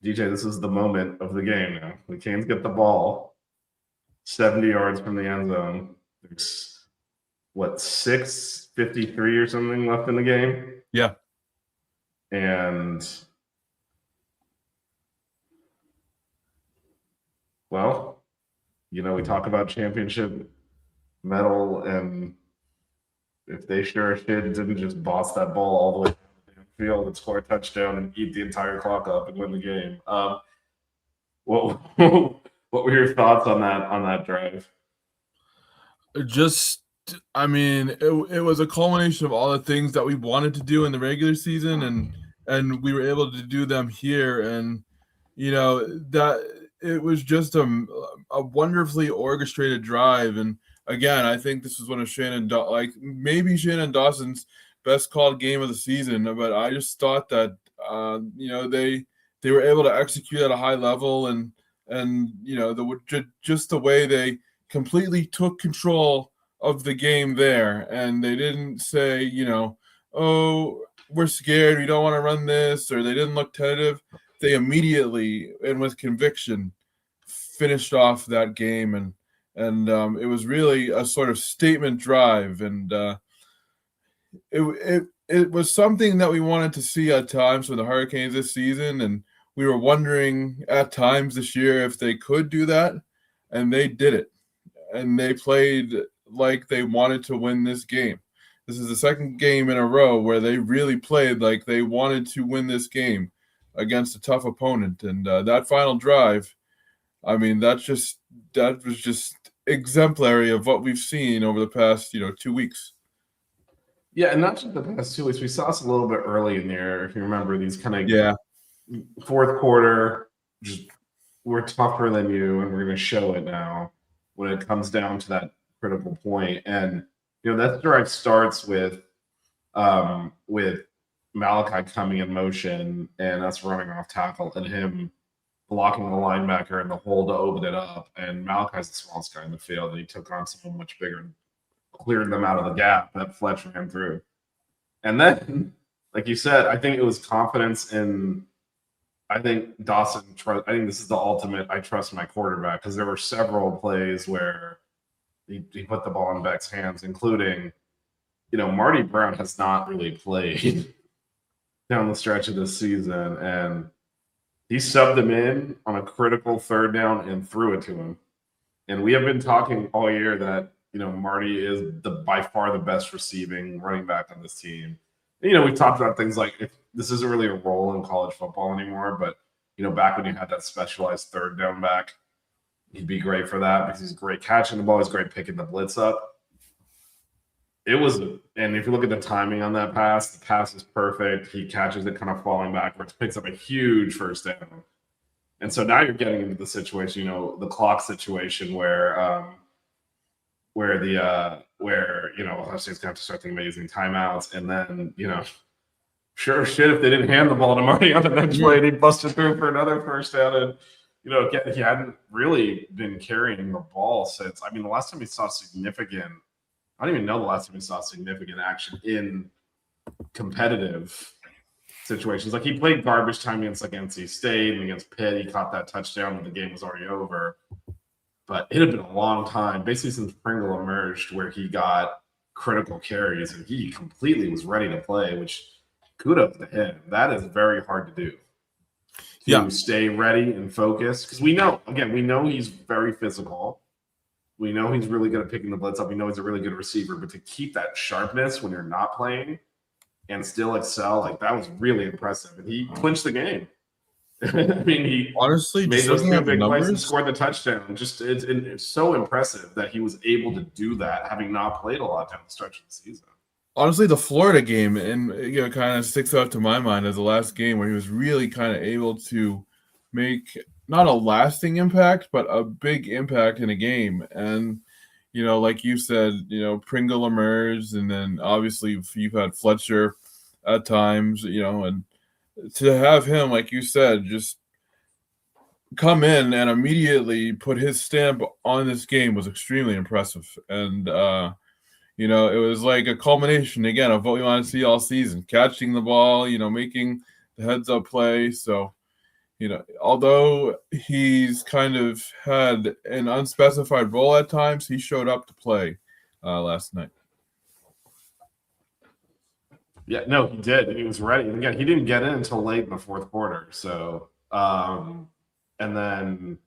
DJ, this is the moment of the game now. The Canes get the ball 70 yards from the end zone. There's, 6:53 or something left in the game? Yeah. And, well, we talk about championship medal, and if they sure as shit didn't just boss that ball all the way down the field and score a touchdown and eat the entire clock up and win the game. What were your thoughts on that drive? Just, I mean, it was a culmination of all the things that we wanted to do in the regular season, and we were able to do them here, and that it was just a wonderfully orchestrated drive. And again, I think this was one of like maybe Shannon Dawson's best called game of the season. But I just thought that they were able to execute at a high level, and just the way they completely took control of the game there, and they didn't say, oh, we're scared, we don't want to run this, or they didn't look tentative. They immediately and with conviction finished off that game, and it was really a sort of statement drive, and it was something that we wanted to see at times from the Hurricanes this season, and we were wondering at times this year if they could do that, and they did it, and they played like they wanted to win this game. This is the second game in a row where they really played like they wanted to win this game against a tough opponent, and that final drive, I mean, that was just exemplary of what we've seen over the past 2 weeks. Yeah, and not just the past 2 weeks. We saw this a little bit early in the year. If you remember, these kind of fourth quarter, just we're tougher than you, and we're going to show it now when it comes down to that critical point. And that drive starts with Malachi coming in motion and us running off tackle and him blocking the linebacker in the hole to open it up. And Malachi's the smallest guy in the field, and he took on someone much bigger and cleared them out of the gap that Fletch ran through. And then, like you said, I think it was confidence in. I think Dawson. I think this is the ultimate. I trust my quarterback, because there were several plays where he put the ball in Beck's hands, including, Marty Brown has not really played down the stretch of this season, and he subbed him in on a critical third down and threw it to him. And we have been talking all year that Marty is by far the best receiving running back on this team. And, we've talked about things like, if this isn't really a role in college football anymore, but back when you had that specialized third down back, he'd be great for that, because he's great catching the ball, he's great picking the blitz up. And if you look at the timing on that pass, the pass is perfect. He catches it kind of falling backwards, picks up a huge first down. And so now you're getting into the situation, the clock situation where Ohio State's going to have to start thinking about using timeouts. And then, sure shit, if they didn't hand the ball to Marty on the next play, he busted through for another first down. And, he hadn't really been carrying the ball since. I mean, the last time we saw significant – I don't even know the last time we saw significant action in competitive situations. Like, he played garbage time against NC State and against Pitt. He caught that touchdown when the game was already over. But it had been a long time, basically since Pringle emerged, where he got critical carries and he completely was ready to play, which kudos to him. That is very hard to do. To stay ready and focused. Because we know he's very physical. We know he's really good at picking the blitz up. We know he's a really good receiver. But to keep that sharpness when you're not playing and still excel, that was really impressive. And he clinched the game. I mean, he honestly made those two big plays and scored the touchdown. Just it's so impressive that he was able to do that, having not played a lot down the stretch of the season. Honestly, the Florida game, and kind of sticks out to my mind as the last game where he was really kind of able to make not a lasting impact, but a big impact in a game. And like you said, Pringle emerged, and then obviously you've had Fletcher at times, and to have him, like you said, just come in and immediately put his stamp on this game was extremely impressive. And it was like a culmination again of what we want to see all season: catching the ball, making the heads-up play. So, although he's kind of had an unspecified role at times, he showed up to play last night. Yeah, no, he did. He was ready. And again, he didn't get in until late in the fourth quarter. So, and then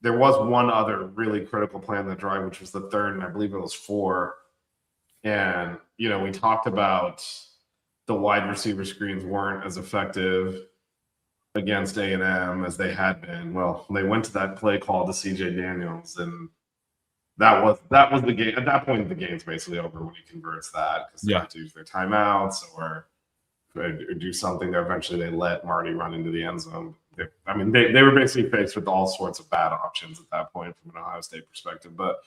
there was one other really critical play on the drive, which was the third, and I believe it was 4. And, we talked about the wide receiver screens weren't as effective against A&M as they had been. Well, they went to that play call to C.J. Daniels, and that was the game. At that point, the game's basically over when he converts that because they have to use their timeouts or do something. That eventually they let Marty run into the end zone. They were basically faced with all sorts of bad options at that point from an Ohio State perspective. But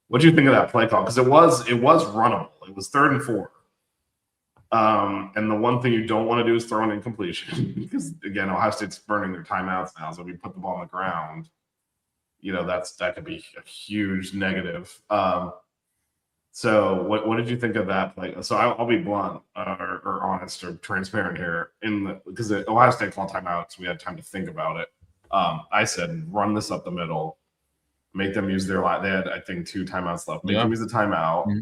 what do you think of that play call? Because it was runnable. It was 3rd and 4. And the one thing you don't want to do is throw an incompletion because again, Ohio State's burning their timeouts now. So if you put the ball on the ground, that could be a huge negative. So what did you think of that play? So I'll be blunt or honest or transparent here because the Ohio State called timeouts. We had time to think about it. I said, run this up the middle, make them use their line. They had, I think, 2 timeouts left. Make them use the timeout. Mm-hmm.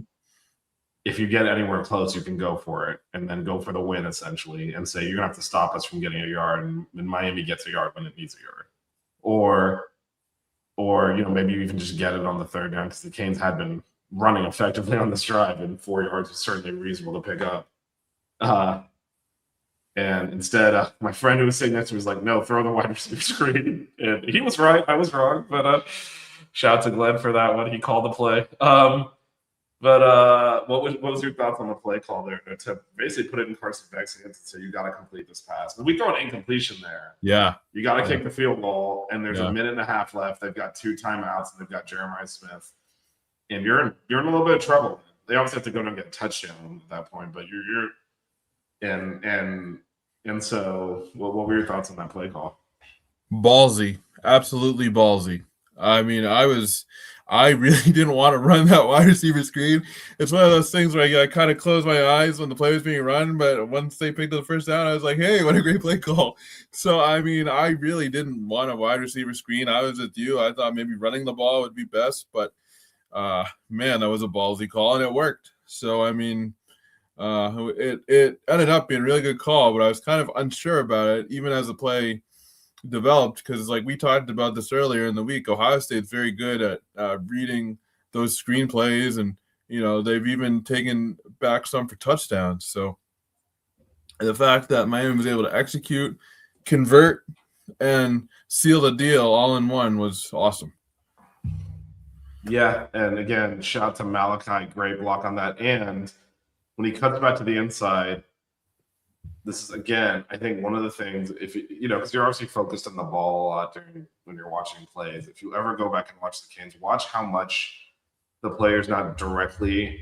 If you get anywhere close, you can go for it and then go for the win essentially and say, you're going to have to stop us from getting a yard. And Miami gets a yard when it needs a yard. Or maybe you even just get it on the 3rd down because the Canes had been running effectively on this drive, and 4 yards is certainly reasonable to pick up. And instead, my friend who was sitting next to me was like, no, throw the wide receiver screen. And he was right. I was wrong. But shout out to Glenn for that one. He called the play. What was your thoughts on the play call there to basically put it in Carson Beck's hands and say, you got to complete this pass? When we throw an incompletion there, you got to kick the field goal, and there's a minute and a half left. They've got 2 timeouts, and they've got Jeremiah Smith. And you're in a little bit of trouble. They obviously have to go down and get a touchdown at that point, but you're and so what were your thoughts on that play call? Ballsy, absolutely ballsy. I mean, I really didn't want to run that wide receiver screen. It's one of those things where I kind of closed my eyes when the play was being run, but once they picked up the first down, I was like, hey, what a great play call. So, I mean, I really didn't want a wide receiver screen. I was with you. I thought maybe running the ball would be best, but man, that was a ballsy call, and it worked. So, I mean, it ended up being a really good call, but I was kind of unsure about it, even as the play developed, because like we talked about this earlier in the week, Ohio State's very good at reading those screenplays, and they've even taken back some for touchdowns. So the fact that Miami was able to execute, convert, and seal the deal all in one was awesome. Yeah, and again, shout out to Malachi, great block on that. And when he cuts back to the inside, this is, again, I think one of the things, if because you're obviously focused on the ball a lot when you're watching plays. If you ever go back and watch the Canes, watch how much the players not directly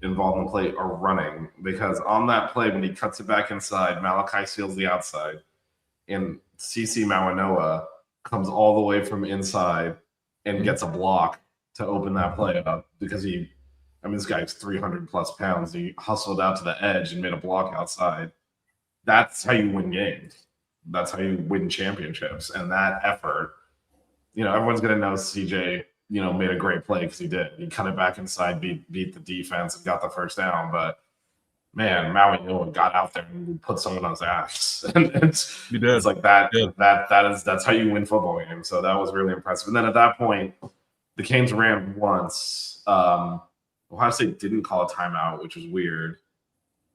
involved in the play are running. Because on that play, when he cuts it back inside, Malachi seals the outside, and CC Mawanoa comes all the way from inside and gets a block to open that play up because this guy's 300 plus pounds. He hustled out to the edge and made a block outside. That's how you win games. That's how you win championships. And that effort, everyone's going to know CJ, made a great play because he did. He cut it back inside, beat the defense, and got the first down. But man, Maui got out there and put someone on his ass. And it's like that. That's how you win football games. So that was really impressive. And then at that point, the Canes ran once. Ohio State didn't call a timeout, which was weird.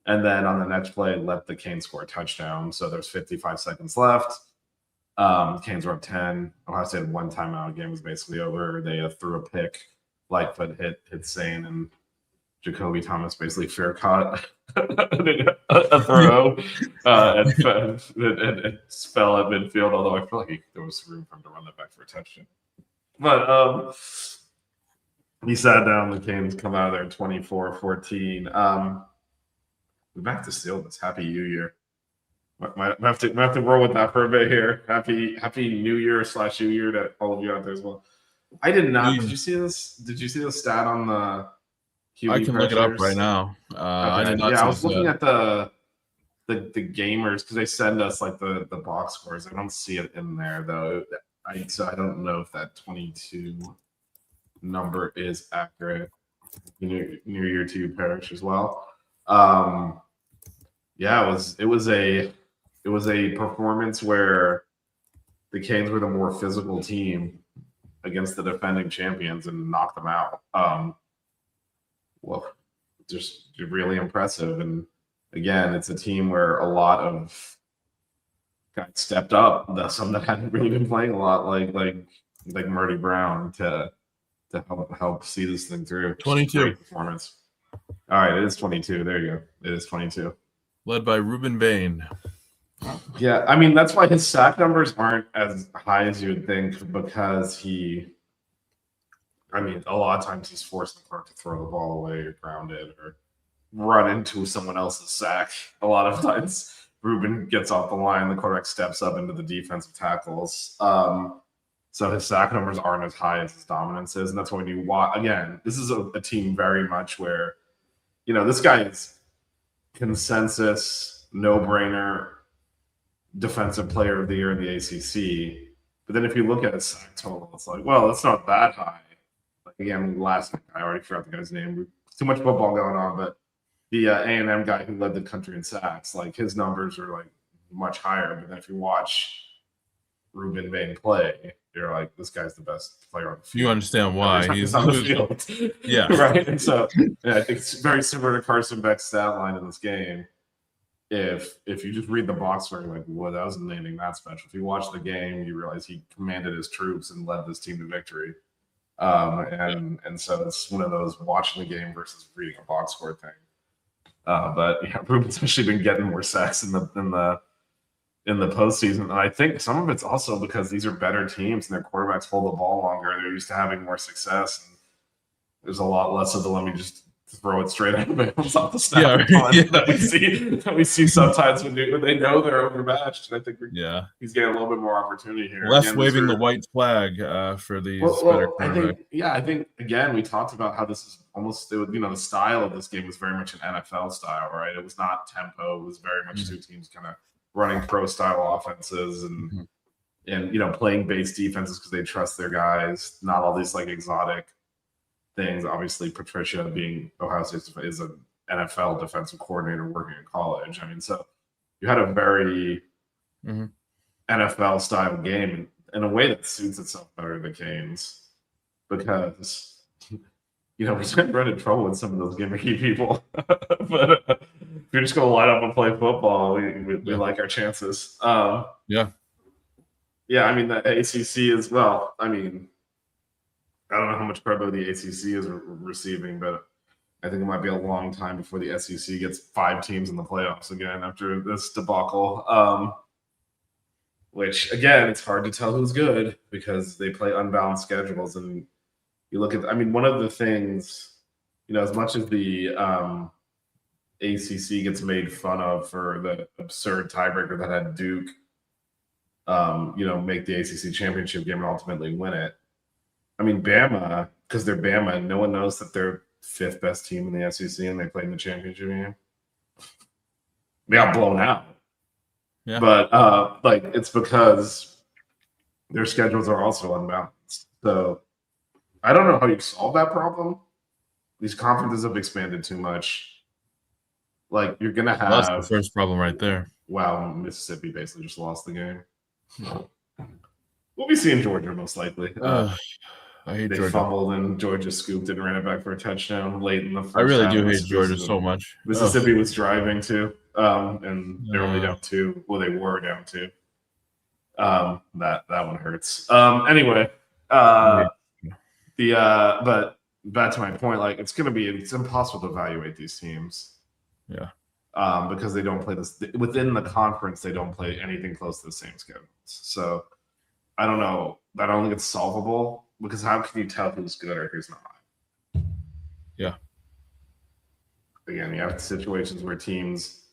And then on the next play, let the Canes score a touchdown. So there's 55 seconds left. Canes were up 10. Ohio State had 1 timeout. Game was basically over. They threw a pick. Lightfoot hit Sane, and Jacoby Thomas basically fair caught a throw. And fell at midfield, although I feel like there was room for him to run that back for a touchdown. But he sat down. The Canes come out of there 24-14. We're back to steal this. Happy New Year. Might have to roll with that for a bit here. Happy New Year / New Year to all of you out there as well. I did not. Did you see this? Did you see the stat on the QB I can pressures? look it up right now. Okay. I did not. Yeah, I was looking at the gamers because they send us like the box scores. I don't see it in there though. So I don't know if that 22 number is accurate. New Year to you, Parrish, as well. Yeah, it was a performance where the Canes were the more physical team against the defending champions and knocked them out. Well, just really impressive. And again, it's a team where a lot of guys stepped up. Some that hadn't really been playing a lot, like Murdy Brown, to to help see this thing through. 22. Great performance. All right, it is 22. There you go. It is 22. Led by Ruben Bain. Yeah, I mean, that's why his sack numbers aren't as high as you would think, because a lot of times he's forcing the to throw the ball away or ground it or run into someone else's sack. A lot of times Ruben gets off the line, the quarterback steps up into the defensive tackles. So his sack numbers aren't as high as his dominance is. And that's when you watch, again, this is a team very much where, this guy is consensus, no-brainer, defensive player of the year in the ACC. But then if you look at his sack total, it's like, well, it's not that high. Like, again, I already forgot the guy's name. Too much football going on, but the A&M guy who led the country in sacks, like his numbers are like much higher. But then if you watch Ruben Bain play, you're like, this guy's the best player on the field. You understand why he's on the field. Yeah. Right. And so I think it's very similar to Carson Beck's stat line in this game. If you just read the box score, you're like, well, that wasn't anything that special. If you watch the game, you realize he commanded his troops and led this team to victory. And so it's one of those watching the game versus reading a box score thing. But yeah, Ruben's actually been getting more sacks in the postseason, and I think some of it's also because these are better teams and their quarterbacks hold the ball longer. They're used to having more success, and there's a lot less of the let me just throw it straight out of bounds off the snap that we see sometimes when they know they're overmatched. And I think he's getting a little bit more opportunity here. Less waving the white flag for these better quarterbacks. I think again we talked about how this is almost the style of this game was very much an NFL style, right? It was not tempo. It was very much two teams kind of running pro style offenses and playing base defenses because they trust their guys. Not all these like exotic things. Obviously, Patricia, being Ohio State, is an NFL defensive coordinator working in college. I mean, so you had a very NFL style game in a way that suits itself better to the Canes, because we're trying to run into trouble with some of those gimmicky people. But if you're just going to line up and play football, we like our chances. I mean, the ACC as well. I mean, I don't know how much credit the ACC is receiving, but I think it might be a long time before the SEC gets 5 teams in the playoffs again after this debacle. Which, again, it's hard to tell who's good because they play unbalanced schedules. And you look at, one of the things, as much as the ACC gets made fun of for the absurd tiebreaker that had Duke, make the ACC championship game and ultimately win it. I mean, Bama, because they're Bama, no one knows that they're 5th best team in the SEC and they played in the championship game. They got blown out. Yeah. But it's because their schedules are also unbalanced. So I don't know how you solve that problem. These conferences have expanded too much. Like, you're gonna have that's the first problem right there. Wow, Mississippi basically just lost the game. We'll be seeing Georgia most likely. I hate they Georgia. Fumbled and Georgia scooped and ran it back for a touchdown late in the first I really half. do hate Georgia so much. Mississippi was driving too, and they're only down 2. Well, they were down 2. That one hurts. Anyway, but back to my point, like it's impossible to evaluate these teams. Yeah. Because they don't play this within the conference. They don't play anything close to the same schedules. So I don't know. I don't think it's solvable, because how can you tell who's good or who's not? Yeah. Again, you have situations where teams,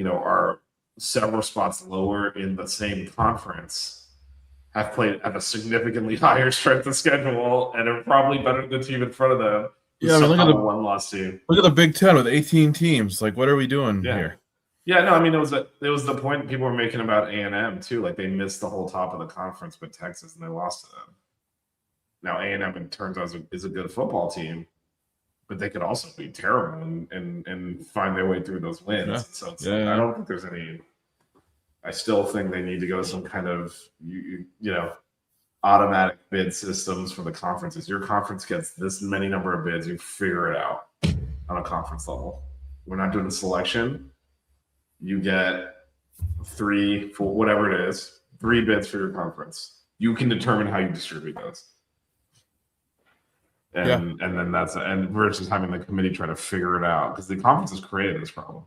are several spots lower in the same conference, have a significantly higher strength of schedule, and are probably better than the team in front of them. Yeah, look at the one-loss team. Look at the Big Ten with 18 teams. Like, what are we doing here? Yeah, no, it was the point people were making about A&M too. Like, they missed the whole top of the conference with Texas, and they lost to them. Now A&M, it turns out, is a good football team, but they could also be terrible and find their way through those wins. Yeah. So I don't think there's any. I still think they need to go to some kind of automatic bid systems for the conferences. Your conference gets this many number of bids, you figure it out on a conference level. We're not doing the selection. You get 3 for whatever it is, 3 bids for your conference. You can determine how you distribute those. and then versus having the committee try to figure it out, because the conference has created this problem.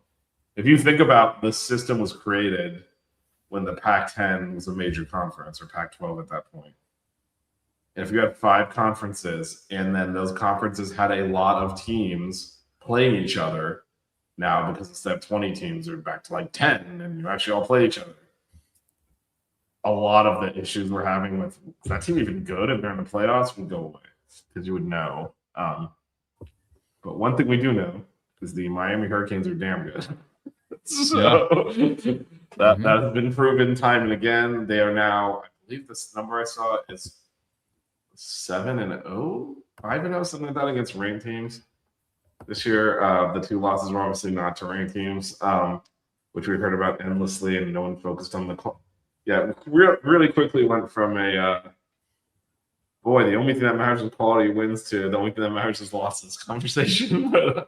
If you think about, the system was created when the Pac-10 was a major conference, or Pac-12 at that point. And if you had 5 conferences, and then those conferences had a lot of teams playing each other, now because instead of 20 teams, they're back to like 10, and you actually all play each other. A lot of the issues we're having with, is that team even good if they're in the playoffs, would go away, because you would know. But one thing we do know is the Miami Hurricanes are damn good. So that has been proven time and again. They are now, I believe this number I saw is 7-0, 5-0, something like that, against ranked teams this year. The 2 losses were obviously not to ranked teams, which we heard about endlessly, and no one focused on the. Really quickly went from a the only thing that matters is quality wins to the only thing that matters is losses conversation. But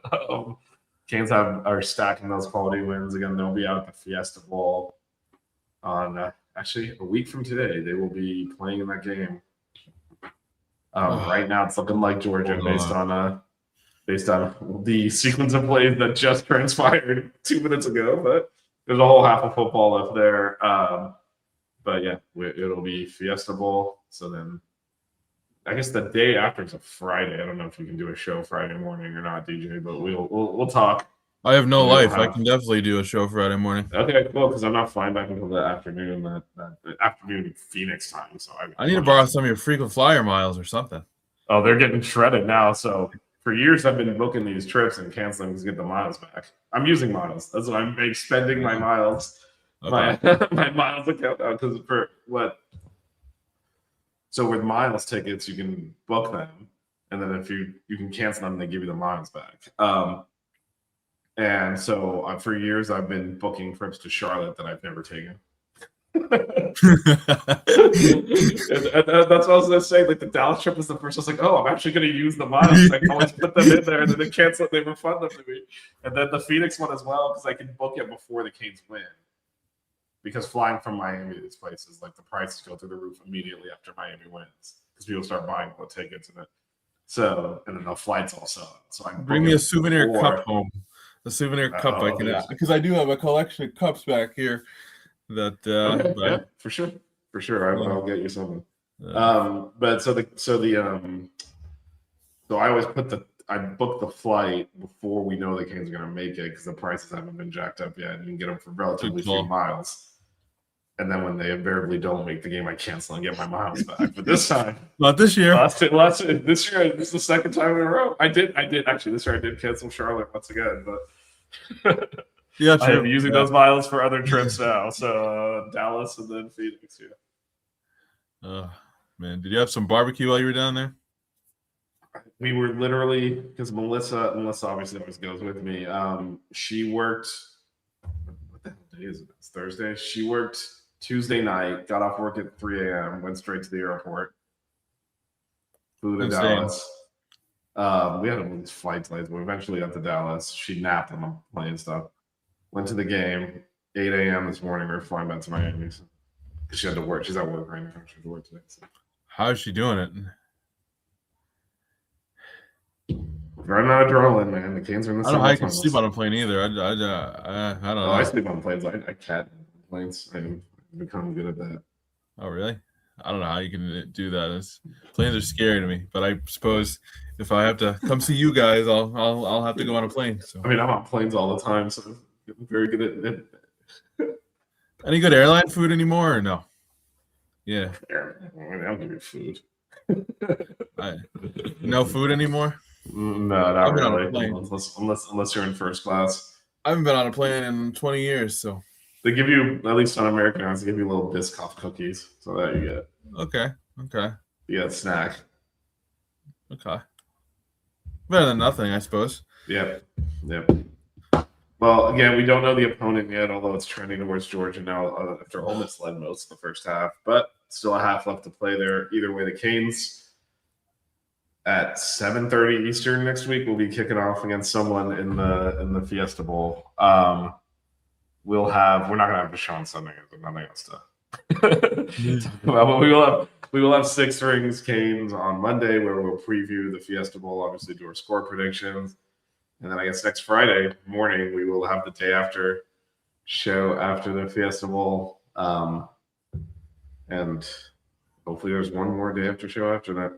Canes are stacking those quality wins again. They'll be out at the Fiesta Bowl on actually a week from today. They will be playing in that game. Right now, it's looking like Georgia, based on the sequence of plays that just transpired 2 minutes ago. But there's a whole half of football left there. But yeah, it'll be Fiesta Bowl. So then, I guess the day after is a Friday. I don't know if you can do a show Friday morning or not, DJ. But we'll talk. I have no life. I can definitely do a show Friday morning. Okay, cool. Because I'm not flying back until the afternoon. That afternoon Phoenix time. So I need to borrow some of your frequent flyer miles or something. Oh, they're getting shredded now. So for years, I've been booking these trips and canceling to get the miles back. I'm using miles. That's what I'm spending my miles. Okay. My miles account now, because for what? So with miles tickets, you can book them, and then if you can cancel them, they give you the miles back. And so for years, I've been booking trips to Charlotte that I've never taken. and that's what I was going to say. Like, the Dallas trip was the first. I was like, oh, I'm actually going to use the miles. I can always put them in there, and then they cancel it. They refund them to me. And then the Phoenix one as well, because I can book it before the Canes win. Because flying from Miami to these places, like, the prices go through the roof immediately after Miami wins, because people start buying the tickets and then the flights all sell. So I can bring me a souvenir cup home. A souvenir cup I can, because I do have a collection of cups back here. That okay, yeah, for sure. I'll get you something. But so I always I book the flight before we know the Canes are going to make it, because the prices haven't been jacked up yet, and you can get them for relatively few miles. And then when they invariably don't make the game, I cancel and get my miles back. But this time, not this year. This year, this is the second time in a row. I did actually this year. I did cancel Charlotte once again, but yeah, I am using those miles for other trips now. So Dallas and then Phoenix. Yeah. Man, did you have some barbecue while you were down there? We were literally, because Melissa obviously always goes with me. She worked. What the hell day is it? It's Thursday. She worked Tuesday night, got off work at 3 a.m., went straight to the airport, flew to Dallas. We had these flight delays, but eventually got to Dallas. She napped on the plane and stuff. Went to the game, 8 a.m. this morning. We were flying back to Miami because she had to work. She's at work right now. She had to work today. So. How is she doing it? Running out of adrenaline, man. The Canes are in the. I don't know how you can sleep on a plane either. I don't know. I sleep on planes. I can't planes. I've become good at that. Oh, really? I don't know how you can do that. Planes are scary to me, but I suppose if I have to come see you guys, I'll have to go on a plane. So I mean, I'm on planes all the time, so I'm very good at it. Any good airline food anymore or no? Yeah. I don't give you food. No food anymore? No, not really. Unless you're in first class. I haven't been on a plane in 20 years, so. They give you, at least on American Airlines, they give you little Biscoff cookies. So that you get. Okay. You get a snack. Okay. Better than nothing, I suppose. Yep. Well, again, we don't know the opponent yet, although it's trending towards Georgia now after Ole Miss led most of the first half. But still a half left to play there. Either way, the Canes at 7:30 Eastern next week will be kicking off against someone in the Fiesta Bowl. We're not gonna have Deshaun Sunday. There's nothing else to talk about, but we will have we will have Six Rings Canes on Monday, where we'll preview the Fiesta Bowl, obviously do our score predictions, and then I guess next Friday morning we will have the day after show after the Fiesta Bowl, and hopefully there's one more day after show after that.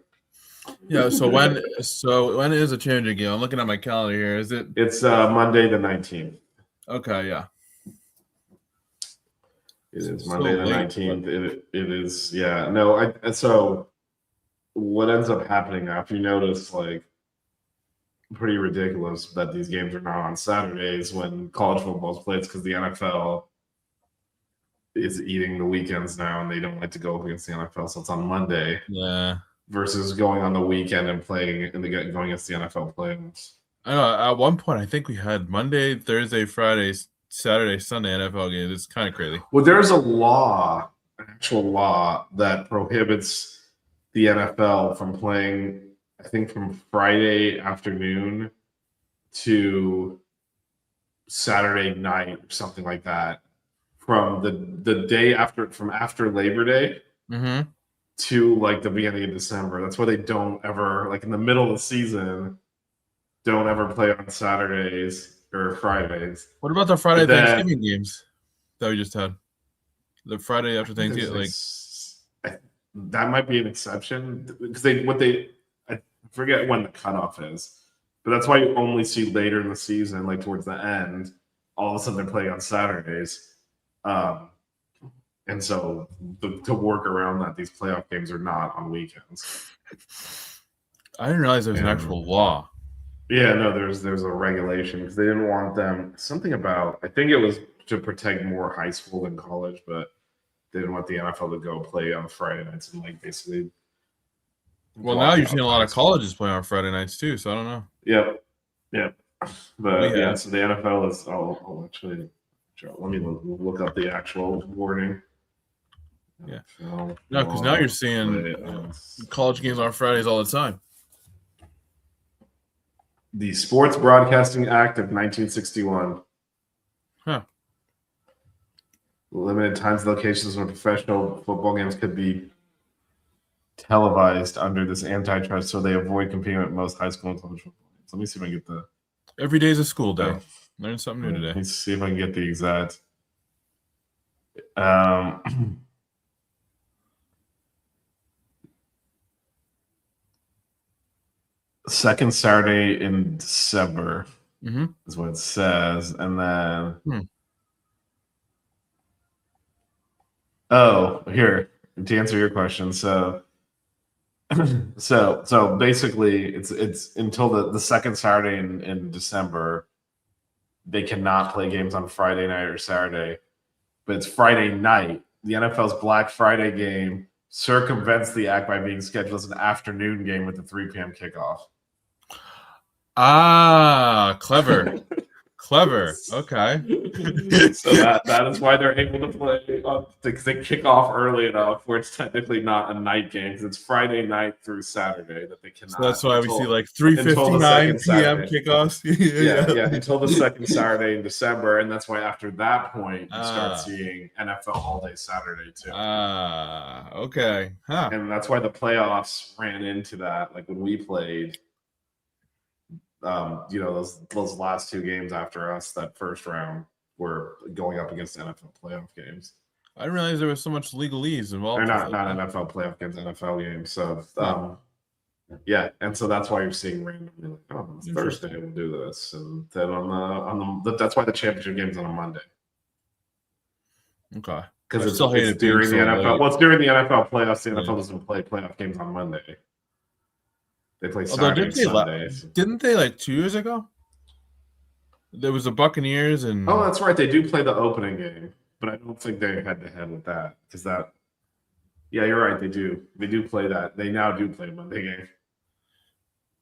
Yeah. So when is a changing game? I'm looking at my calendar here. Is it? It's Monday the 19th. Okay. Yeah. It is Monday the 19th. It is, yeah. No, so what ends up happening now, if you notice, like, pretty ridiculous that these games are now on Saturdays when college football is played, it's because the NFL is eating the weekends now and they don't like to go up against the NFL. So it's on Monday. Yeah. Versus going on the weekend and playing and going against the NFL playoffs. I know. At one point, I think we had Monday, Thursday, Friday, Saturday, Sunday NFL games. It's kind of crazy. Well, there's an actual law that prohibits the NFL from playing, I think, from Friday afternoon to Saturday night or something like that, from the day after Labor Day to like the beginning of December. That's why they don't ever, like in the middle of the season, don't ever play on Saturdays or Fridays. What about the Friday Thanksgiving games that we just had? The Friday after Thanksgiving, that might be an exception because I forget when the cutoff is, but that's why you only see later in the season, like towards the end, all of a sudden they're playing on Saturdays, and so to work around that, these playoff games are not on weekends. I didn't realize there was an actual law. Yeah, no, there's a regulation because they didn't want them. Something about, I think it was to protect more high school than college, but they didn't want the NFL to go play on Friday nights and like basically. Well, now you're seeing a lot of colleges play on Friday nights too, so I don't know. Yep. But yeah, so the NFL is. I'll actually. Let me look up the actual wording. Yeah. No, because now you're seeing college games on Fridays all the time. The Sports Broadcasting Act of 1961. Huh. Limited times and locations where professional football games could be televised under this antitrust, so they avoid competing with most high school and college football games. Let me see if I can get the. Every day is a school day. Learn something new today. Let me see if I can get the exact. Second Saturday in December is what it says, and then here to answer your question. So basically, it's until the second Saturday in December. They cannot play games on Friday night or Saturday, but it's Friday night. The NFL's Black Friday game circumvents the act by being scheduled as an afternoon game with a 3 p.m. kickoff. Ah, clever. Clever. Okay. So that is why they're able to play because they kick off early enough where it's technically not a night game because it's Friday night through Saturday that they cannot. So that's why we see like 3:59 p.m. kickoffs. yeah, until the second Saturday in December, and that's why after that point you start seeing NFL all day Saturday too. Okay. Huh. And that's why the playoffs ran into that. Like when we played. Those last two games after us, that first round, were going up against NFL playoff games. I didn't realize there was so much legalese involved. They're not NFL playoff games, NFL games. So, yeah, and so that's why you're seeing randomly like, it's Thursday, we'll do this, and then on the that's why the championship game's on a Monday. Okay, because it's during the NFL. Well, it's during the NFL playoffs. The NFL doesn't play playoff games on Monday. They play Saturday and Sundays. Didn't they like 2 years ago? There was the Buccaneers and. Oh, that's right. They do play the opening game, but I don't think they head to head with that because that. Yeah, you're right. They do. They do play that. They now do play a Monday game,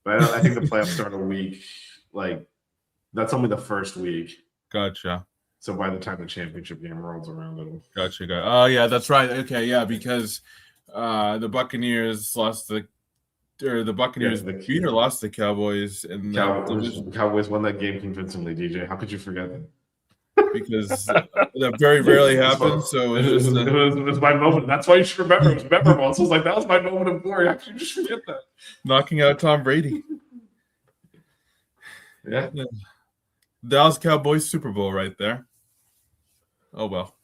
but I think the playoffs start a week. Like that's only the first week. Gotcha. So by the time the championship game rolls around, it'll. Gotcha. Oh yeah, that's right. Okay, yeah, because the Buccaneers lost the Buccaneers beat or lost the Cowboys, and Cowboys won that game convincingly. DJ, how could you forget that? because that very rarely happens. So it was my moment. That's why you should remember. It was memorable. So I was like, that was my moment of glory. How could you just forget that? Knocking out Tom Brady. Yeah. Dallas Cowboys Super Bowl right there. Oh, well.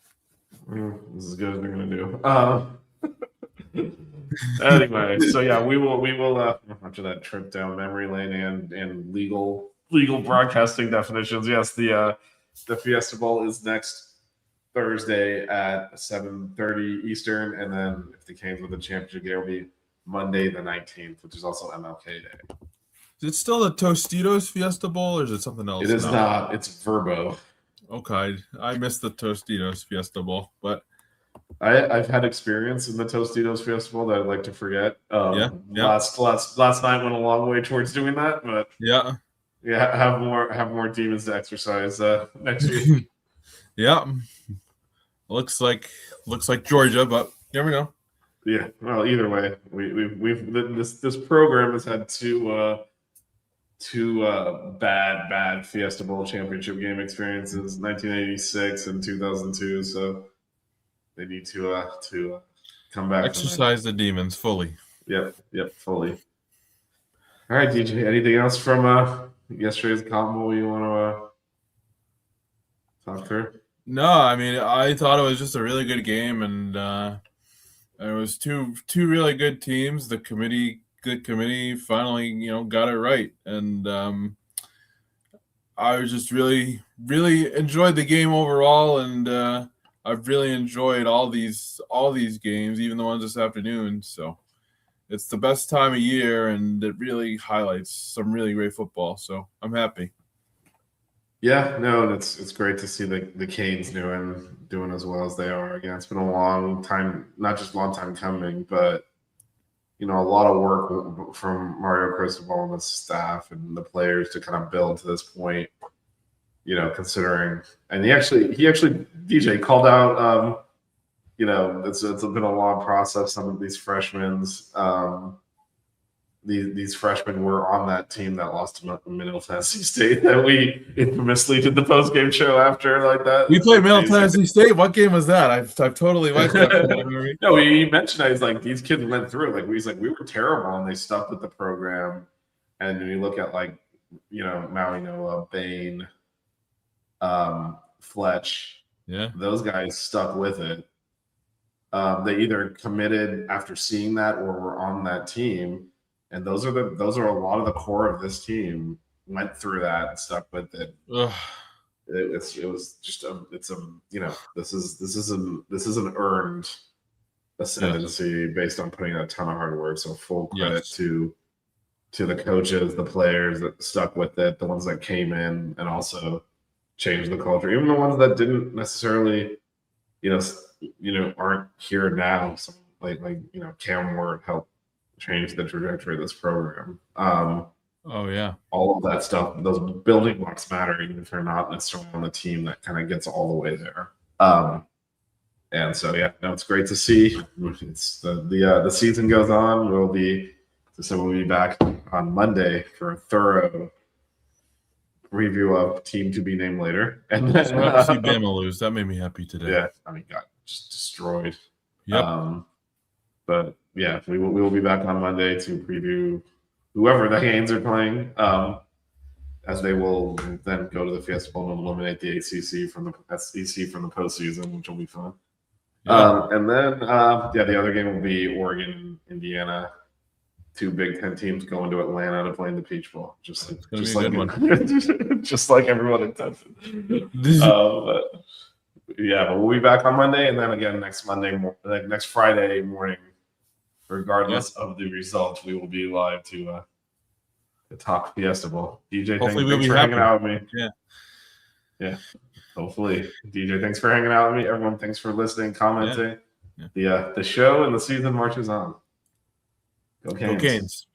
This is as good as we're going to do. Anyway, so yeah, we will after that trip down memory lane and legal broadcasting definitions. Yes, the Fiesta Bowl is next Thursday at 7:30 Eastern, and then if the Canes win the championship, it will be Monday the 19th, which is also MLK Day. Is it still the Tostitos Fiesta Bowl, or is it something else? It is not. It's Verbo. Okay, I missed the Tostitos Fiesta Bowl, but I've had experience in the Tostitos Fiesta Bowl that I'd like to forget. Yeah. Last night went a long way towards doing that, but yeah, have more demons to exercise next year. Yeah, looks like Georgia, but you never know. Yeah, well, either way, this program has had two bad Fiesta Bowl championship game experiences, 1986 and 2002. So they need to come back. Exercise the demons fully. Yep, fully. All right, DJ. Anything else from yesterday's Cotton Bowl you want to talk through? No, I mean, I thought it was just a really good game, and it was two really good teams. The good committee finally, got it right, and I was just really enjoyed the game overall, and I've really enjoyed all these games, even the ones this afternoon. So it's the best time of year, and it really highlights some really great football. So I'm happy. Yeah, no, it's great to see the Canes doing as well as they are. Again, it's been a long time, not just a long time coming, but a lot of work from Mario Cristobal and the staff and the players to kind of build to this point. Considering, and he actually DJ called out. It's been a long process. Some of these freshmen. These freshmen were on that team that lost to Middle Tennessee State that we infamously did the post-game show after like that. We played Middle Tennessee State. What game was that? I've totally wiped that. No, he mentioned that. He's like, these kids went through. Like, we were terrible, and they stuck with the program. And when you look at Maui Noah, Bain, Fletch, those guys stuck with it. They either committed after seeing that or were on that team. And those are a lot of the core of this team went through that and stuck with it. This isn't earned ascendancy based on putting in a ton of hard work. So full credit to the coaches, the players that stuck with it, the ones that came in and also changed the culture, even the ones that didn't necessarily, aren't here now. So like Cam Ward helped change the trajectory of this program. All of that stuff, those building blocks matter, even if they're not necessarily on the team that kind of gets all the way there. And so it's great to see. It's the season goes on. We'll be back on Monday for a thorough review of team to be named later. And then see Bama lose. That made me happy today. Yeah, I mean, got just destroyed. Yep. But yeah, we will be back on Monday to preview whoever the Canes are playing, as they will then go to the Fiesta Bowl and eliminate the ACC from the SEC from the postseason, which will be fun. Yeah. And then the other game will be Oregon, Indiana, two Big Ten teams going to Atlanta to play in the Peach Bowl, just like everyone intended. But we'll be back on Monday, and then again next Friday morning. Regardless of the results, we will be live to talk Fiesta Bowl. DJ, thanks for hanging out with me. Yeah. Hopefully, DJ, thanks for hanging out with me. Everyone, thanks for listening, commenting. The show and the season marches on. Go Canes.